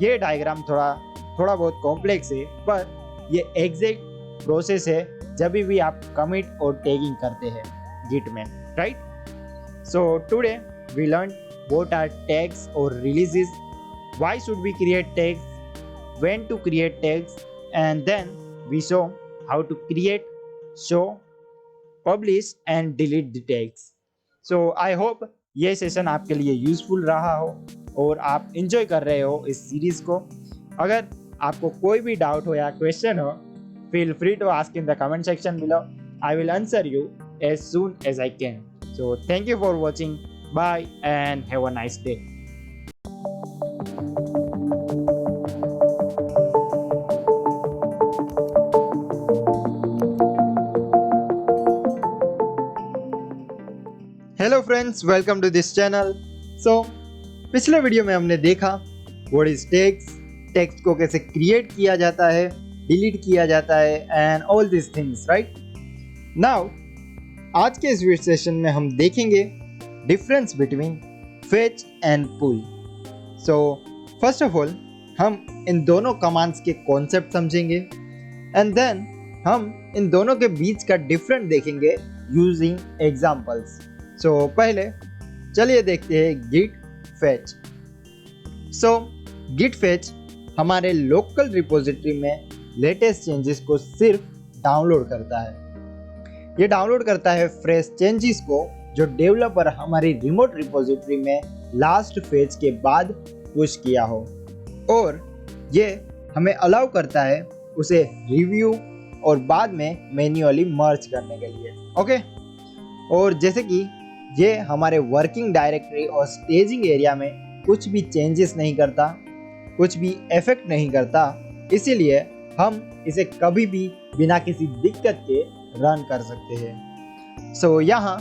ये डायग्राम थोड़ा बहुत कॉम्प्लेक्स है, पर ये एग्जैक्ट प्रोसेस है जब भी आप कमिट और टैगिंग करते हैं गिट में, right. Today we learn what are tags और releases, why should we create tags, when to create tags and then we show how to create, show, publish and delete the tags. I hope ये session आपके लिए useful रहा हो और आप enjoy कर रहे हो इस सीरीज को। अगर आपको कोई भी डाउट हो या क्वेश्चन हो, feel free to ask in the comment section below. I will answer you as soon as I can. Thank you for watching, bye and have a nice day. Hello friends, welcome to this channel. पिछले video में हमने देखा what is text को कैसे create किया जाता है, delete किया जाता है and all this things, right. Now आज के इस सेशन में हम देखेंगे difference between fetch and pull. First of all हम इन दोनों कमांड्स के कॉन्सेप्ट समझेंगे एंड देन हम इन दोनों के बीच का डिफरेंस देखेंगे यूजिंग एग्जाम्पल्स। सो पहले चलिए देखते हैं गिट फेच। सो गिट फेच हमारे लोकल रिपोजिटरी में लेटेस्ट चेंजेस को सिर्फ डाउनलोड करता है। ये डाउनलोड करता है फ्रेश चेंजेस को जो डेवलपर हमारी रिमोट रिपोजिटरी में लास्ट फेज के बाद पुश किया हो, और ये हमें अलाउ करता है उसे रिव्यू और बाद में मैन्युअली मर्ज करने के लिए। ओके, और जैसे कि ये हमारे वर्किंग डायरेक्टरी और स्टेजिंग एरिया में कुछ भी चेंजेस नहीं करता, कुछ भी इफेक्ट नहीं करता, इसीलिए हम इसे कभी भी बिना किसी दिक्कत के रन कर सकते हैं। सो यहाँ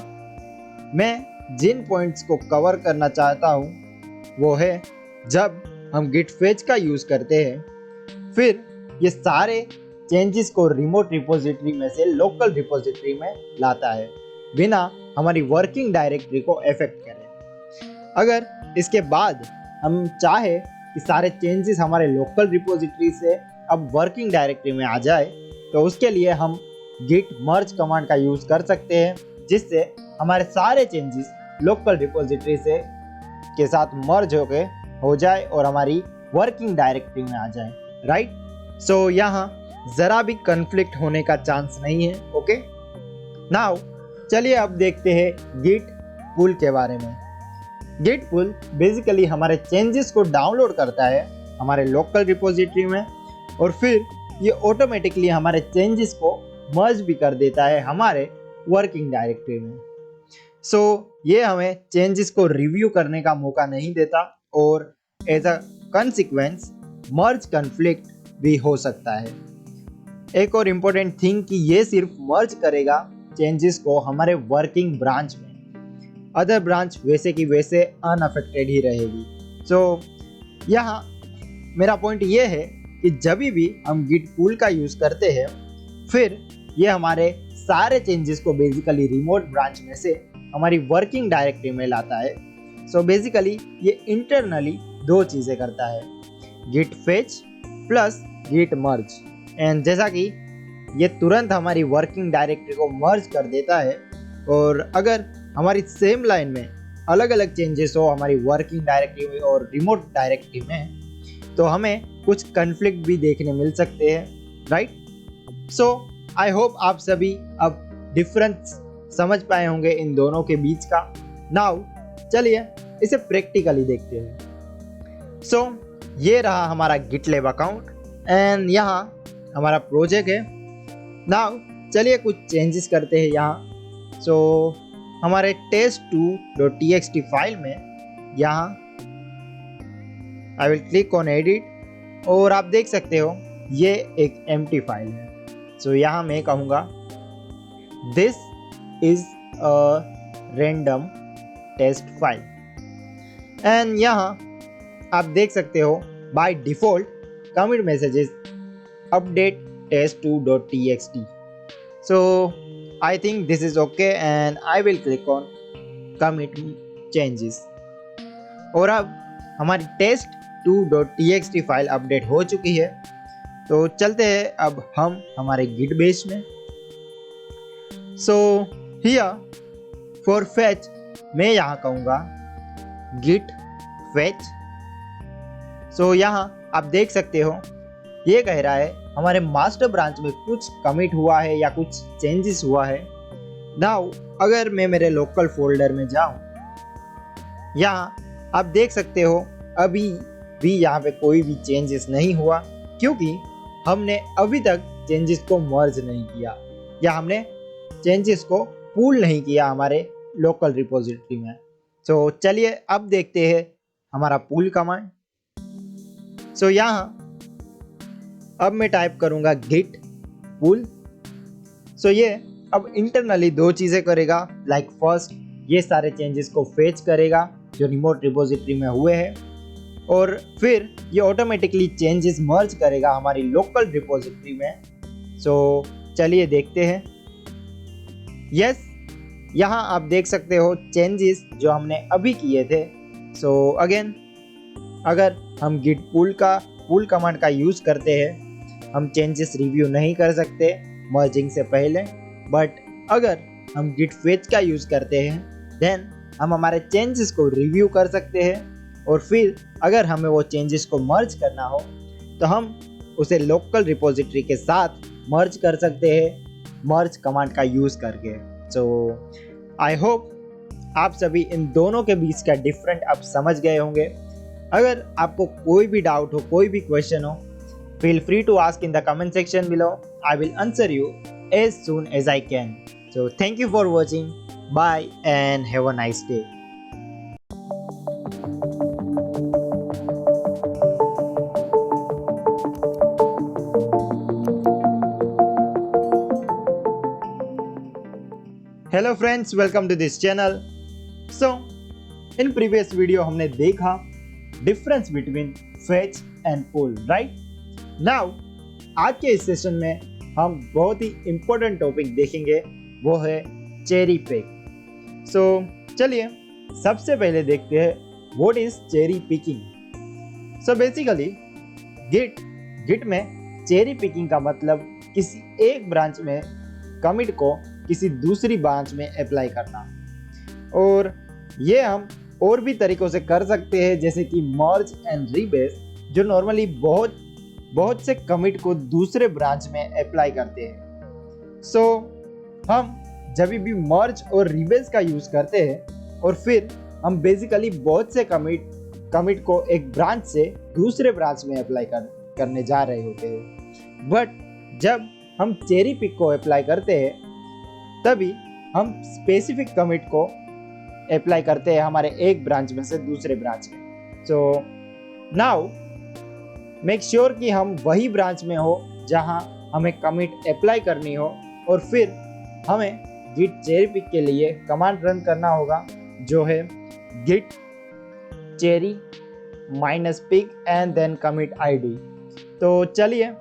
मैं जिन पॉइंट्स को कवर करना चाहता हूँ वो है, जब हम गिट फेच का यूज़ करते हैं फिर ये सारे चेंजेस को रिमोट रिपोजिटरी में से लोकल रिपोजिटरी में लाता है बिना हमारी वर्किंग डायरेक्टरी को इफेक्ट करे। अगर इसके बाद हम चाहे कि सारे चेंजेस हमारे लोकल रिपोजिटरी से अब वर्किंग डायरेक्टरी में आ जाए, तो उसके लिए हम गिट मर्ज कमांड का यूज़ कर सकते हैं, जिससे हमारे सारे चेंजेस लोकल रिपोजिटरी से के साथ मर्ज हो जाए और हमारी वर्किंग डायरेक्टरी में आ जाए। राइट, सो यहाँ ज़रा भी कन्फ्लिक्ट होने का चांस नहीं है। ओके, नाउ चलिए अब देखते हैं गिट पुल के बारे में। गिट पुल बेसिकली हमारे चेंजेस को डाउनलोड करता है हमारे लोकल रिपोजिटरी में, और फिर ये ऑटोमेटिकली हमारे चेंजेस को मर्ज भी कर देता है हमारे वर्किंग डायरेक्टरी में। सो ये हमें चेंजेस को रिव्यू करने का मौका नहीं देता, और as a consequence merge conflict भी हो सकता है। एक और इम्पोर्टेंट थिंग कि ये सिर्फ मर्ज करेगा चेंजेस को हमारे वर्किंग ब्रांच में, अदर ब्रांच वैसे की वैसे अनअफेक्टेड ही रहेगी। सो यहाँ मेरा पॉइंट ये है कि जब भी हम गिट पुल का यूज़ करते हैं फिर ये हमारे सारे चेंजेस को बेसिकली रिमोट ब्रांच में से हमारी वर्किंग डायरेक्टरी में लाता है। सो बेसिकली ये इंटरनली दो चीज़ें करता है, git fetch plus git merge. And जैसा कि ये तुरंत हमारी वर्किंग डायरेक्टरी को मर्ज कर देता है, और अगर हमारी सेम लाइन में अलग अलग चेंजेस हो हमारी वर्किंग डायरेक्टरी में और रिमोट डायरेक्टरी में, तो हमें कुछ कन्फ्लिक्ट भी देखने मिल सकते हैं। राइट, सो आई होप आप सभी अब डिफरेंस समझ पाए होंगे इन दोनों के बीच का। नाउ चलिए इसे प्रैक्टिकली देखते हैं। सो ये रहा हमारा गिटलैब अकाउंट एंड यहाँ हमारा प्रोजेक्ट है। नाउ चलिए कुछ चेंजेस करते हैं यहाँ। सो हमारे test2.txt फाइल में यहाँ I will click on edit, और आप देख सकते हो ये एक एम्प्टी फाइल है। सो यहाँ मैं कहूँगा this is a random test file, and यहाँ आप देख सकते हो by default commit messages update test2.txt। so I think this is okay and I will click on commit changes। और अब हमारी test2.txt फाइल अपडेट हो चुकी है, तो चलते हैं अब हम हमारे गिट बेस में। सो हियर फॉर फेच मैं यहाँ कहूँगा गिट फेच। सो यहाँ आप देख सकते हो ये कह रहा है हमारे मास्टर ब्रांच में कुछ कमिट हुआ है या कुछ चेंजेस हुआ है। नाउ अगर मैं मेरे लोकल फोल्डर में जाऊं, यहाँ आप देख सकते हो अभी भी यहाँ पे कोई भी चेंजेस नहीं हुआ, क्योंकि हमने अभी तक चेंजेस को मर्ज नहीं किया या हमने चेंजेस को पूल नहीं किया हमारे लोकल रिपोजिटरी में। सो चलिए अब देखते हैं हमारा पूल कमांड। सो यहाँ अब मैं टाइप करूँगा गिट पुल। सो ये अब इंटरनली दो चीज़ें करेगा, लाइक फर्स्ट ये सारे चेंजेस को फेच करेगा जो रिमोट रिपोजिटरी में हुए हैं, और फिर ये ऑटोमेटिकली चेंजेस मर्ज करेगा हमारी लोकल रिपोजिटरी में। सो चलिए देखते हैं। यस, यहाँ आप देख सकते हो चेंजेस जो हमने अभी किए थे। सो अगेन अगर हम गिट पुल कमांड का यूज़ करते हैं हम चेंजेस रिव्यू नहीं कर सकते मर्जिंग से पहले, बट अगर हम git fetch का यूज़ करते हैं, देन हम हमारे चेंजेस को रिव्यू कर सकते हैं और फिर अगर हमें वो चेंजेस को मर्ज करना हो तो हम उसे लोकल रिपोजिटरी के साथ मर्ज कर सकते हैं मर्ज कमांड का यूज़ करके। सो आई होप आप सभी इन दोनों के बीच का डिफरेंट अब समझ गए होंगे। अगर आपको कोई भी डाउट हो, कोई भी क्वेश्चन हो, feel free to ask in the comment section below. I will answer you as soon as I can. So thank you for watching. Bye and have a nice day. Hello friends, welcome to this channel. So in previous video हमने देखा difference between fetch and pull, right? Now आज के इस session में हम बहुत ही important topic देखेंगे, वो है चेरी पिक। सो चलिए सबसे पहले देखते हैं what is cherry picking. So basically git में चेरी पिकिंग का मतलब किसी एक ब्रांच में कमिट को किसी दूसरी ब्रांच में अप्लाई करना, और ये हम और भी तरीकों से कर सकते हैं जैसे कि मर्ज एंड रीबेस, जो नॉर्मली बहुत से कमिट को दूसरे ब्रांच में अप्लाई करते हैं। सो हम जब भी मर्ज और रिबेस का यूज़ करते हैं और फिर हम बेसिकली बहुत से कमिट को एक ब्रांच से दूसरे ब्रांच में अप्लाई करने जा रहे होते हैं। बट जब हम चेरी पिक को अप्लाई करते हैं तभी हम स्पेसिफिक कमिट को अप्लाई करते हैं हमारे एक ब्रांच में से दूसरे ब्रांच में। सो नाउ मेक श्योर कि हम वही ब्रांच में हो जहां हमें कमिट अप्लाई करनी हो, और फिर हमें गिट चेरी पिक के लिए कमांड रन करना होगा जो है git cherry -pick and then commit ID. तो चलिए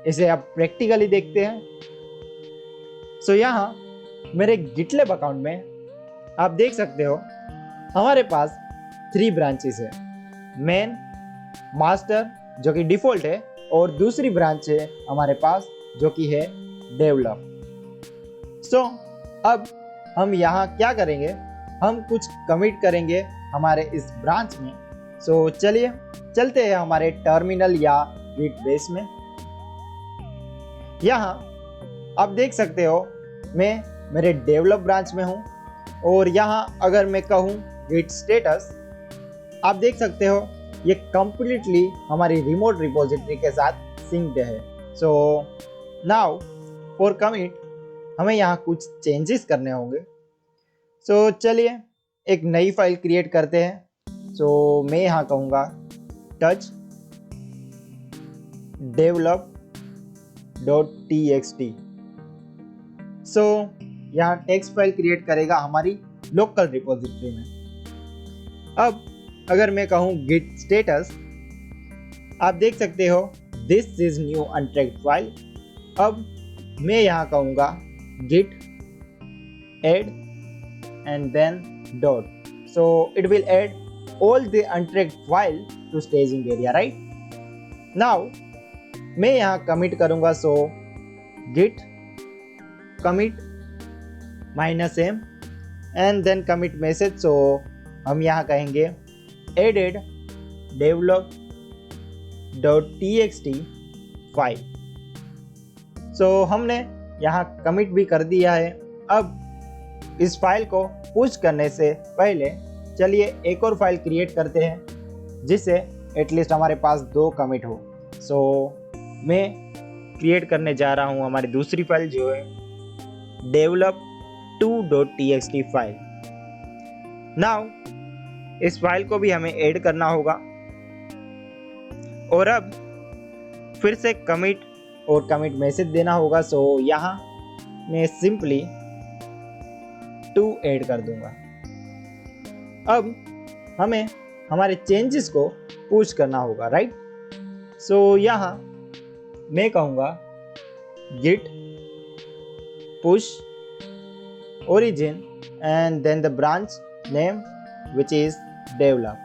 इसे अब प्रैक्टिकली देखते हैं। सो यहाँ मेरे गिटलेब अकाउंट में आप देख सकते हो हमारे पास 3 ब्रांचेस है, मेन, मास्टर जो कि डिफ़ॉल्ट है, और दूसरी ब्रांच है हमारे पास जो कि है डेवलप। सो अब हम यहाँ क्या करेंगे, हम कुछ कमिट करेंगे हमारे इस ब्रांच में। सो चलिए चलते हैं हमारे टर्मिनल या गिट बेस में। यहाँ आप देख सकते हो मैं मेरे डेवलप ब्रांच में हूँ, और यहाँ अगर मैं कहूँ गिट स्टेटस, आप देख सकते हो ये कंप्लीटली हमारी रिमोट रिपोजिटरी के साथ सिंक्ड है। सो नाउ फॉर कमिट हमें यहाँ कुछ चेंजेस करने होंगे। सो चलिए एक नई फाइल क्रिएट करते हैं। सो मैं यहाँ कहूँगा टच develop.txt। सो यहाँ टेक्स्ट फाइल क्रिएट करेगा हमारी लोकल रिपोजिटरी में। अब अगर मैं कहूँ गिट स्टेटस, आप देख सकते हो this is new untracked file. अब मैं यहाँ कहूँगा Git add and then dot, so it will add all the untracked file to staging area, right. Now मैं यहाँ कमिट करूँगा, so Git commit -m and then commit message. So हम यहाँ कहेंगे added develop.txt फाइल। सो हमने यहाँ commit भी कर दिया है। अब इस फाइल को पुश करने से पहले चलिए एक और फाइल क्रिएट करते हैं जिससे एटलीस्ट हमारे पास 2 कमिट हो। सो मैं क्रिएट करने जा रहा हूँ हमारी दूसरी फाइल जो है develop2.txt फाइल। नाउ इस फाइल को भी हमें ऐड करना होगा, और अब फिर से कमिट और कमिट मैसेज देना होगा। सो यहाँ मैं सिंपली 2 ऐड कर दूंगा। अब हमें हमारे चेंजेस को पुश करना होगा, राइट। सो यहाँ मैं कहूँगा git push origin and then the branch name which is develop,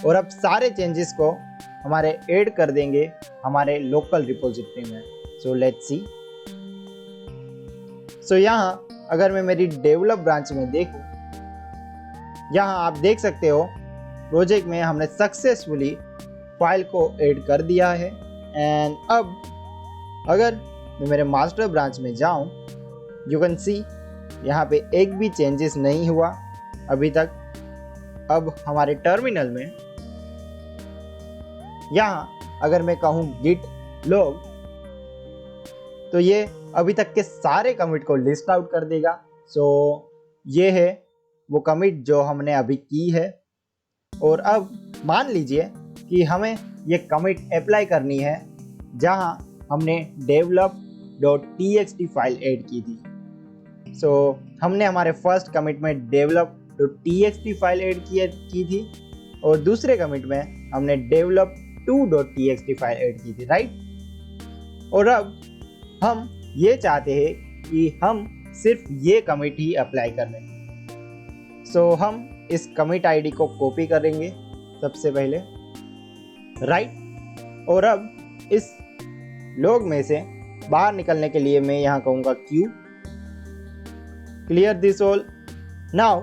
और अब सारे चेंजेस को हमारे ऐड कर देंगे हमारे लोकल रिपोजिटरी में। So let's see. सो यहाँ अगर मैं मेरी डेवलप ब्रांच में देखूं, यहाँ आप देख सकते हो प्रोजेक्ट में हमने सक्सेसफुली फाइल को ऐड कर दिया है। एंड अब अगर मैं मेरे मास्टर ब्रांच में जाऊं, यू कैन सी यहाँ पे एक भी चेंजेस नहीं हुआ अभी तक। अब हमारे टर्मिनल में यहाँ अगर मैं कहूँ गिट लॉग, तो ये अभी तक के सारे कमिट को लिस्ट आउट कर देगा। सो ये है वो कमिट जो हमने अभी की है। और अब मान लीजिए कि हमें ये कमिट अप्लाई करनी है जहाँ हमने develop.txt फाइल ऐड की थी। सो हमने हमारे फर्स्ट कमिट में develop.txt फाइल ऐड की थी और दूसरे कमिट में हमने develop2.txt फाइल ऐड की थी, राइट। और अब हम ये चाहते हैं कि हम सिर्फ ये कमिट ही अप्लाई कर लें। सो हम इस कमिट आईडी को कॉपी करेंगे सबसे पहले, राइट। और अब इस लॉग में से बाहर निकलने के लिए मैं यहाँ कहूँगा Q, clear this all. Now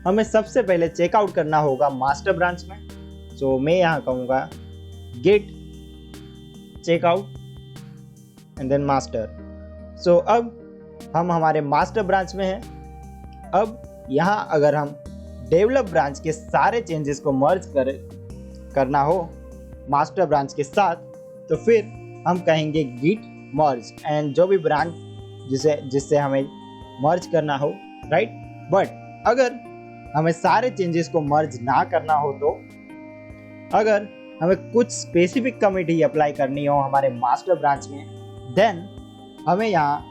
हमें सबसे पहले चेकआउट करना होगा मास्टर ब्रांच में। सो मैं यहाँ कहूँगा git checkout and then master. So अब हम हमारे मास्टर ब्रांच में हैं। अब यहाँ अगर हम डेवलप ब्रांच के सारे चेंजेस को मर्ज करना हो मास्टर ब्रांच के साथ, तो फिर हम कहेंगे गिट मर्ज एंड जो भी ब्रांच जिससे हमें मर्ज करना हो, राइट। बट अगर हमें सारे चेंजेस को मर्ज ना करना हो, तो अगर हमें कुछ स्पेसिफिक कमिट ही अप्लाई करनी हो हमारे मास्टर ब्रांच में, देन हमें यहाँ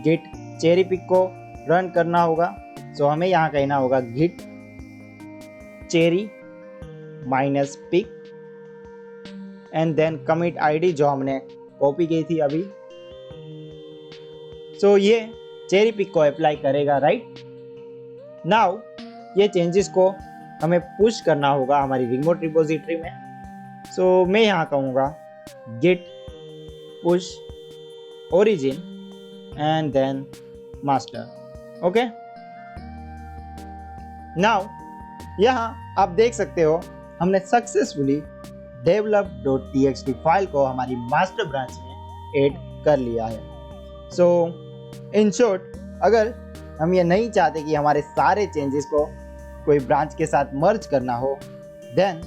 गिट चेरी पिक को रन करना होगा। सो हमें यहाँ कहना होगा git cherry minus pick and then commit ID जो हमने कॉपी की थी अभी। सो ये चेरी पिक को अप्लाई करेगा, राइट। नाउ ये चेंजेस को हमें पुश करना होगा हमारी रिमोट रिपोजिटरी में। सो मैं यहाँ कहूँगा git push origin and then master, okay। now यहाँ आप देख सकते हो हमने सक्सेसफुली develop.txt फाइल को हमारी मास्टर ब्रांच में ऐड कर लिया है। सो इन शॉर्ट, अगर हम ये नहीं चाहते कि हमारे सारे चेंजेस को कोई ब्रांच के साथ मर्ज करना हो, देन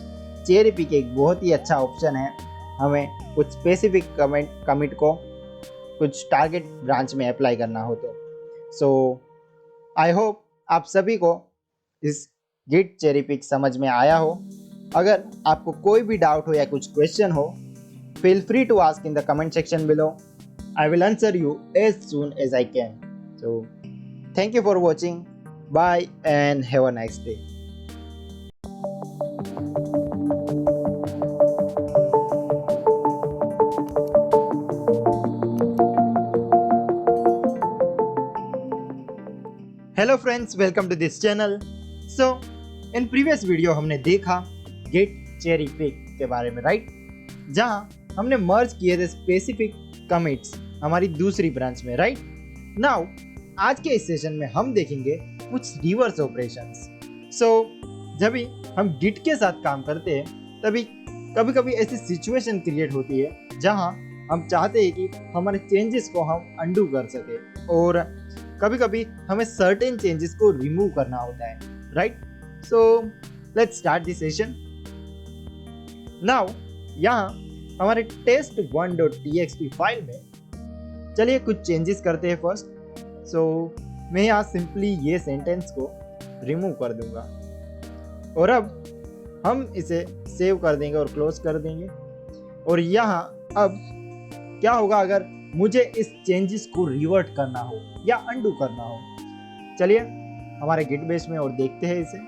चेरी पिक एक बहुत ही अच्छा ऑप्शन है। हमें कुछ स्पेसिफिक कमिट को कुछ टारगेट ब्रांच में अप्लाई करना हो तो। सो आई होप आप सभी को इस गिट चेरी पिक समझ में आया हो। अगर आपको कोई भी डाउट हो या कुछ क्वेश्चन हो, feel free to ask in the comment section below. I will answer you as soon as I can. So thank you for watching, bye and have a nice day. Hello friends, welcome to this channel. So in previous video हमने देखा Git cherry pick के बारे में, right, जहां हमने मर्ज किए थे specific commits हमारी दूसरी ब्रांच में, राइट। नाउ आज के इस सेशन में हम देखेंगे कुछ रिवर्स ऑपरेशंस। सो जब भी हम गिट के साथ काम करते हैं, तभी कभी कभी ऐसी सिचुएशन क्रिएट होती है जहां हम चाहते हैं कि हमारे चेंजेस को हम अंडू कर सके, और कभी कभी हमें सर्टेन चेंजेस को रिमूव करना होता है, right. So let's start this session now. यहाँ हमारे test1.txt फाइल में चलिए कुछ चेंजेस करते हैं फर्स्ट। सो मैं यहाँ सिंपली ये सेंटेंस को रिमूव कर दूंगा, और अब हम इसे सेव कर देंगे और क्लोज कर देंगे। और यहाँ अब क्या होगा अगर मुझे इस चेंजेस को रिवर्ट करना हो या अंडू करना हो। चलिए हमारे गिट बेस में और देखते हैं इसे।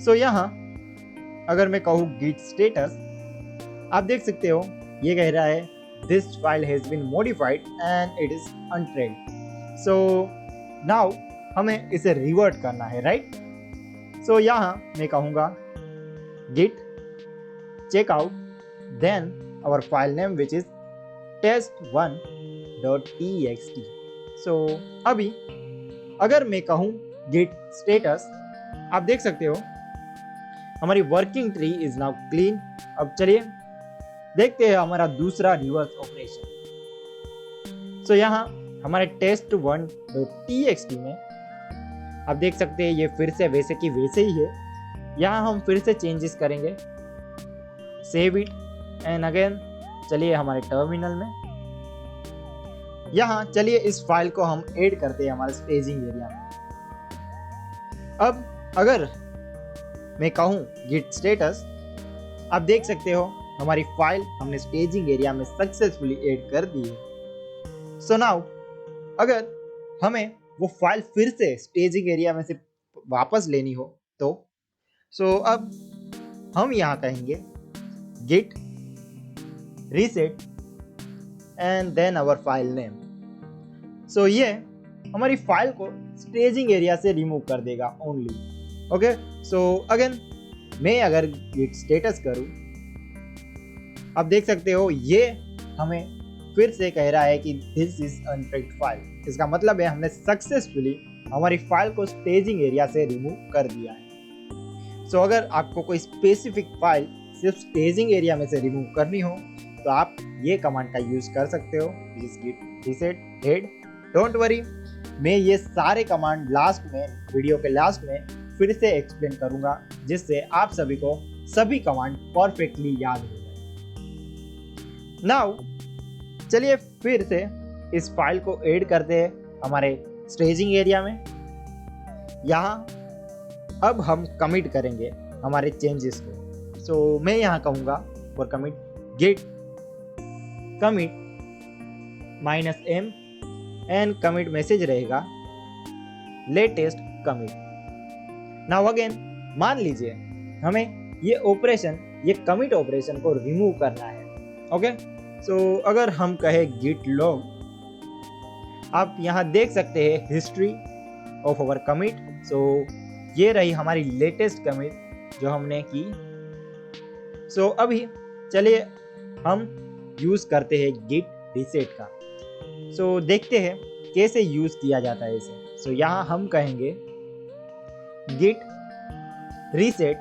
सो यहाँ अगर मैं कहूँ गिट स्टेटस, आप देख सकते हो ये कह रहा है this file has been modified and it is untracked. So now हमें इसे रिवर्ट करना है, राइट। सो यहाँ मैं कहूँगा Git checkout then our file name which is test1.txt so अभी अगर मैं कहूँ गिट स्टेटस, आप देख सकते हो हमारी working tree is now clean. अब चलिए देखते हैं हमारा दूसरा रिवर्स ऑपरेशन। सो यहाँ हमारे test1.txt में आप देख सकते हैं ये फिर से वैसे की वैसे ही है। यहाँ हम फिर से चेंजेस करेंगे, सेव इट एंड अगेन चलिए हमारे टर्मिनल में। यहाँ चलिए इस फाइल को हम ऐड करते हैं हमारे स्टेजिंग एरिया में। अब अगर मैं कहूँ गिट स्टेटस, आप देख सकते हो हमारी फाइल हमने स्टेजिंग एरिया में सक्सेसफुली ऐड कर दी है। सो नाउ अगर हमें वो फाइल फिर से स्टेजिंग एरिया में से वापस लेनी हो तो अब हम यहाँ कहेंगे git reset and then our file name. So ये हमारी फाइल को स्टेजिंग एरिया से रिमूव कर देगा ओनली। ओके, सो अगेन मैं अगर git स्टेटस करूँ, आप देख सकते हो ये हमें फिर से कह रहा है कि दिस इज अनट्रैक्ड फाइल। इसका मतलब है हमने सक्सेसफुली हमारी फाइल को स्टेजिंग एरिया से रिमूव कर दिया है। सो अगर आपको कोई स्पेसिफिक फाइल सिर्फ स्टेजिंग एरिया में से रिमूव करनी हो तो आप ये कमांड का यूज कर सकते हो, git reset head। Don't worry, मैं ये सारे कमांड लास्ट में, वीडियो के लास्ट में फिर से एक्सप्लेन करूंगा, जिससे आप सभी को सभी कमांड परफेक्टली याद हो जाए। नाउ चलिए फिर से इस फाइल को ऐड करते हैं हमारे स्टेजिंग एरिया में। यहाँ अब हम कमिट करेंगे हमारे चेंजेस को। सो मैं यहाँ कहूँगा for commit git commit -m and commit message रहेगा लेटेस्ट कमिट। नाउ अगेन मान लीजिए हमें ये ऑपरेशन, ये कमिट ऑपरेशन को रिमूव करना है। ओके, सो अगर हम कहें git log, आप यहाँ देख सकते हैं हिस्ट्री ऑफ अवर कमिट। सो ये रही हमारी लेटेस्ट कमिट जो हमने की। सो अभी चलिए हम यूज करते हैं git reset का। सो देखते हैं कैसे यूज किया जाता है इसे। सो यहाँ हम कहेंगे git reset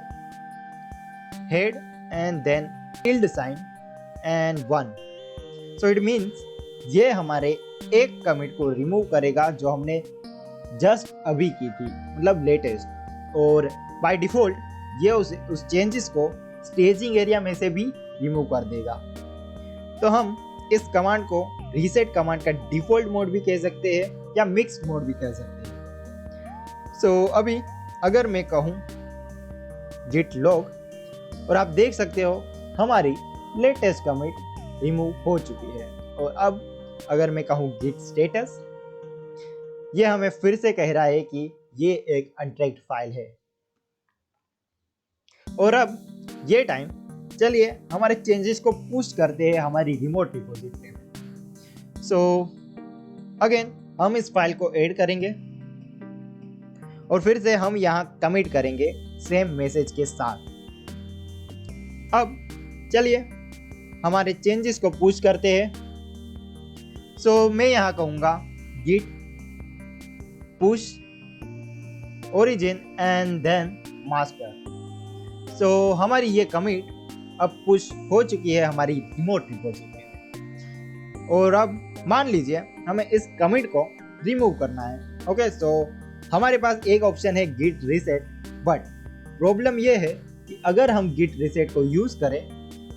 head and then tilde sign and 1। So it means ये हमारे एक कमिट को रिमूव करेगा जो हमने जस्ट अभी की थी, मतलब लेटेस्ट, और बाय डिफॉल्ट ये उस चेंजेस को स्टेजिंग एरिया में से भी रिमूव कर देगा। तो हम इस कमांड को रीसेट कमांड का डिफॉल्ट मोड भी कह सकते हैं या मिक्स्ड मोड भी कह सकते हैं। सो अभी अगर मैं कहूँ git log, और आप देख सकते हो हमारी लेटेस्ट कमिट रिमूव हो चुकी है। और अब अगर मैं कहूँ git स्टेटस, ये हमें फिर से कह रहा है कि ये एक अनट्रैक्ड फाइल है। और अब ये टाइम चलिए हमारे चेंजेस को पुश करते हैं हमारी रिमोट रिपोजिटरी में। सो अगेन हम इस फाइल को ऐड करेंगे और फिर से हम यहाँ कमिट करेंगे सेम मैसेज के साथ। अब चलिए हमारे चेंजेस को पुश करते हैं। सो मैं यहाँ कहूँगा git push origin and then master। So हमारी ये कमिट अब पुश हो चुकी है हमारी रिमोट रिपोजिटरी में। और अब मान लीजिए हमें इस कमिट को रिमूव करना है। ओके, सो हमारे पास एक ऑप्शन है git reset, बट प्रॉब्लम ये है कि अगर हम git reset को यूज करें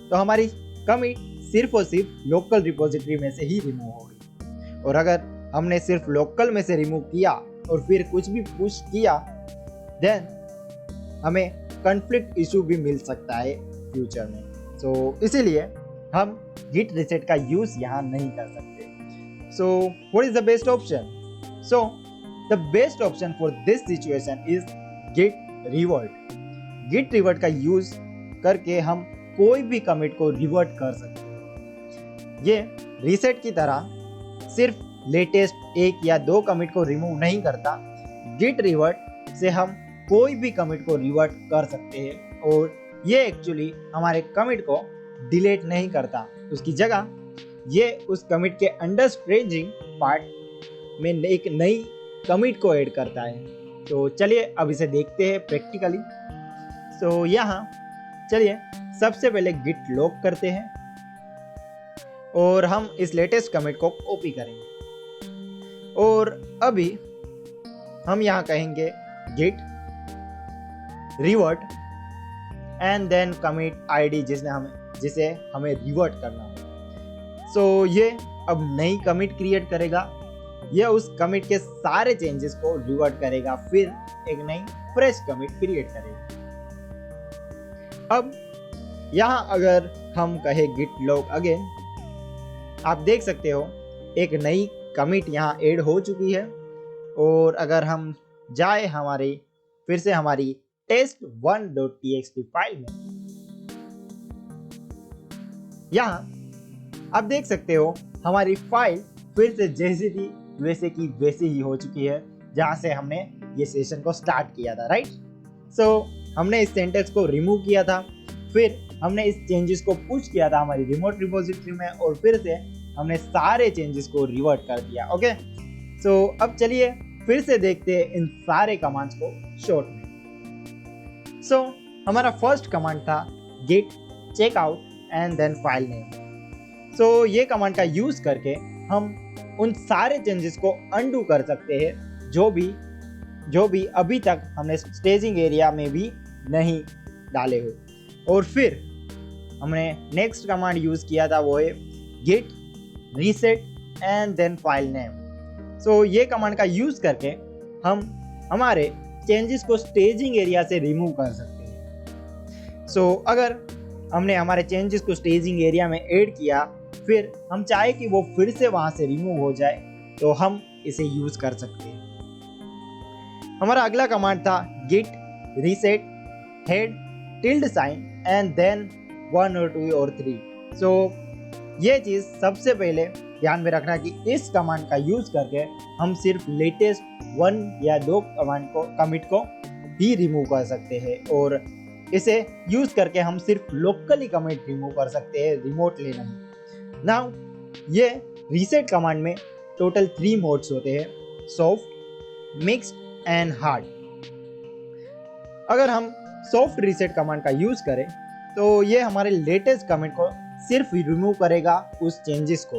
तो हमारी कमिट सिर्फ और सिर्फ लोकल रिपोजिटरी में से ही रिमूव होगी। और अगर हमने सिर्फ लोकल में से रिमूव किया और फिर कुछ भी पुश किया, देन हमें कॉन्फ्लिक्ट इशू भी मिल सकता है फ्यूचर में। सो इसीलिए हम git reset का यूज यहाँ नहीं कर सकते। So what is the best option? So the best option for this situation is git revert। git revert का यूज करके हम कोई भी कमिट को रिवर्ट कर सकते हैं। ये रीसेट की तरह सिर्फ लेटेस्ट एक या दो कमिट को रिमूव नहीं करता। git revert से हम कोई भी कमिट को रिवर्ट कर सकते हैं और ये एक्चुअली हमारे कमिट को डिलीट नहीं करता। उसकी जगह ये उस कमिट के अंडर स्टेजिंग पार्ट में एक नई कमिट को ऐड करता है। तो चलिए अब इसे देखते हैं प्रैक्टिकली। तो यहाँ चलिए सबसे पहले गिट लॉग करते हैं और हम इस लेटेस्ट कमिट को कॉपी करेंगे और अभी हम यहाँ कहेंगे git revert and then commit ID जिसे हमें रिवर्ट करना है। सो ये अब नई कमिट क्रिएट करेगा, यह उस कमिट के सारे चेंजेस को रिवर्ट करेगा, फिर एक नई फ्रेश कमिट क्रिएट करेगा। अब यहाँ अगर हम कहे गिट लॉग अगेन, आप देख सकते हो एक नई कमिट यहाँ ऐड हो चुकी है। और अगर हम जाए फिर से हमारी test1.txt फाइल में, यहाँ आप देख सकते हो हमारी फाइल फिर से जैसी थी वैसे की वैसी ही हो चुकी है जहां से हमने ये सेशन को स्टार्ट किया था, राइट। सो हमने इस सेंटेंस को रिमूव किया था, फिर हमने इस चेंजेस को पुश किया था हमारी रिमोट रिपोजिटरी में और फिर से हमने सारे चेंजेस को रिवर्ट कर दिया। ओके, सो अब चलिए फिर से देखते हैं इन सारे कमांड्स को शॉर्ट में। सो हमारा फर्स्ट कमांड था git checkout and then file name. So ये कमांड का यूज करके हम उन सारे चेंजेस को अनडू कर सकते हैं जो भी अभी तक हमने स्टेजिंग एरिया में भी नहीं डाले हुए। और फिर हमने नेक्स्ट कमांड यूज किया था, वो है git reset and then file name. So ये कमांड का यूज करके हम हमारे चेंजेस को स्टेजिंग एरिया से रिमूव कर सकते हैं। सो अगर हमने हमारे चेंजेस को स्टेजिंग एरिया में ऐड किया, फिर हम चाहे कि वो फिर से वहां से रिमूव हो जाए, तो हम इसे यूज कर सकते हैं। हमारा अगला कमांड था git reset head tilde sign and then 1 और 2 और 3। सो ये चीज सबसे पहले ध्यान में रखना कि इस कमांड का यूज करके हम सिर्फ लेटेस्ट 1 या 2 कमिट को ही रिमूव कर सकते हैं और इसे यूज करके हम सिर्फ लोकली कमिट रिमूव कर सकते हैं, रिमोटली नहीं। नाउ ये रीसेट कमांड में टोटल 3 मोड्स होते हैं, सॉफ्ट, मिक्स्ड एंड हार्ड। अगर हम सॉफ्ट रीसेट कमांड का यूज करें तो ये हमारे लेटेस्ट कमिट को सिर्फ रिमूव करेगा उस चेंजेस को।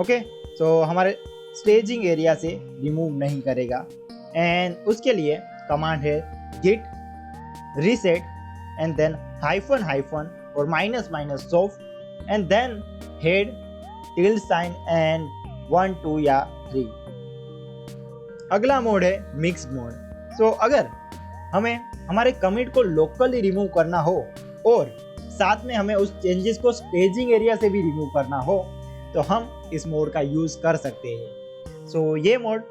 ओके, सो हमारे स्टेजिंग एरिया से रिमूव नहीं करेगा। एंड उसके लिए कमांड है git reset and then hyphen और minus soft and then head tilde sign and 1 2 या 3। अगला मोड है मिक्स्ड मोड। सो अगर हमें हमारे कमिट को लोकली रिमूव करना हो और साथ में हमें उस चेंजेस को स्टेजिंग एरिया से भी रिमूव करना हो, तो हम इस मोड का यूज कर सकते हैं। सो ये मोड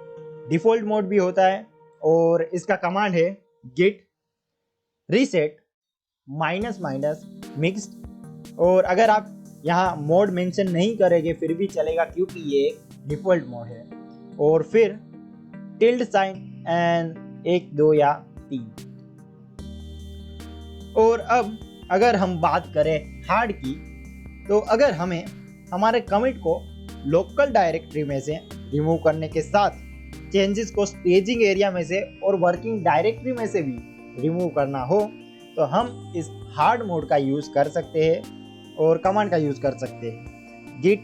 डिफॉल्ट मोड भी होता है और इसका कमांड है git reset माइनस मिक्स्ड। और अगर आप यहाँ मोड मेंशन नहीं करेंगे फिर भी चलेगा क्योंकि ये डिफॉल्ट मोड है। और फिर tilde sign एंड 1 2 या 3। और अब अगर हम बात करें हार्ड की, तो अगर हमें हमारे कमिट को लोकल डायरेक्टरी में से रिमूव करने के साथ चेंजेस को स्टेजिंग एरिया में से और वर्किंग डायरेक्टरी में से भी रिमूव करना हो, तो हम इस हार्ड मोड का यूज कर सकते हैं और कमांड का यूज कर सकते हैं git,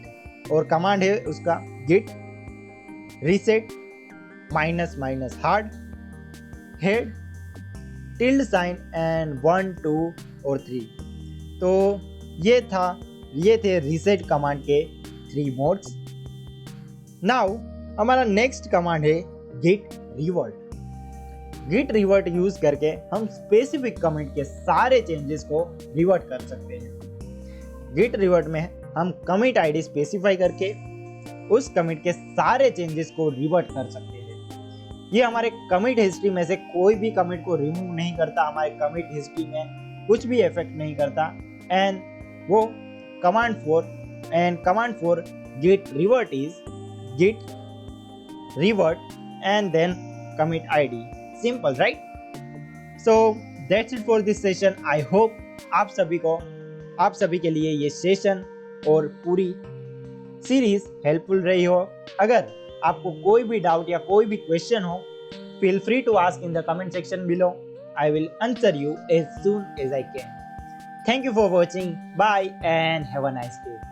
और कमांड है उसका git reset minus hard head tilde sign and 1 2 और 3। तो ये थे रीसेट कमांड के 3 मोड्स। नाउ हमारा नेक्स्ट कमांड है git revert यूज करके हम स्पेसिफिक कमिट के सारे चेंजेस को रिवर्ट कर सकते हैं। git revert में हम कमिट आईडी स्पेसिफाई करके उस कमिट के सारे चेंजेस को रिवर्ट कर सकते हैं। ये हमारे कमिट हिस्ट्री में से कोई भी कमिट को रिमूव नहीं करता, हमारे कमिट हिस्ट्री में कुछ भी इफेक्ट नहीं करता। एंड वो command for git revert is git revert and then commit id. Simple, right? So that's it for this session. I hope आप सभी के लिए ये सेशन और पूरी सीरीज हेल्पफुल रही हो। अगर आपको कोई भी डाउट या कोई भी क्वेश्चन हो, feel free to ask in the comment section below. I will answer you as soon as I can. Thank you for watching. Bye and have a nice day.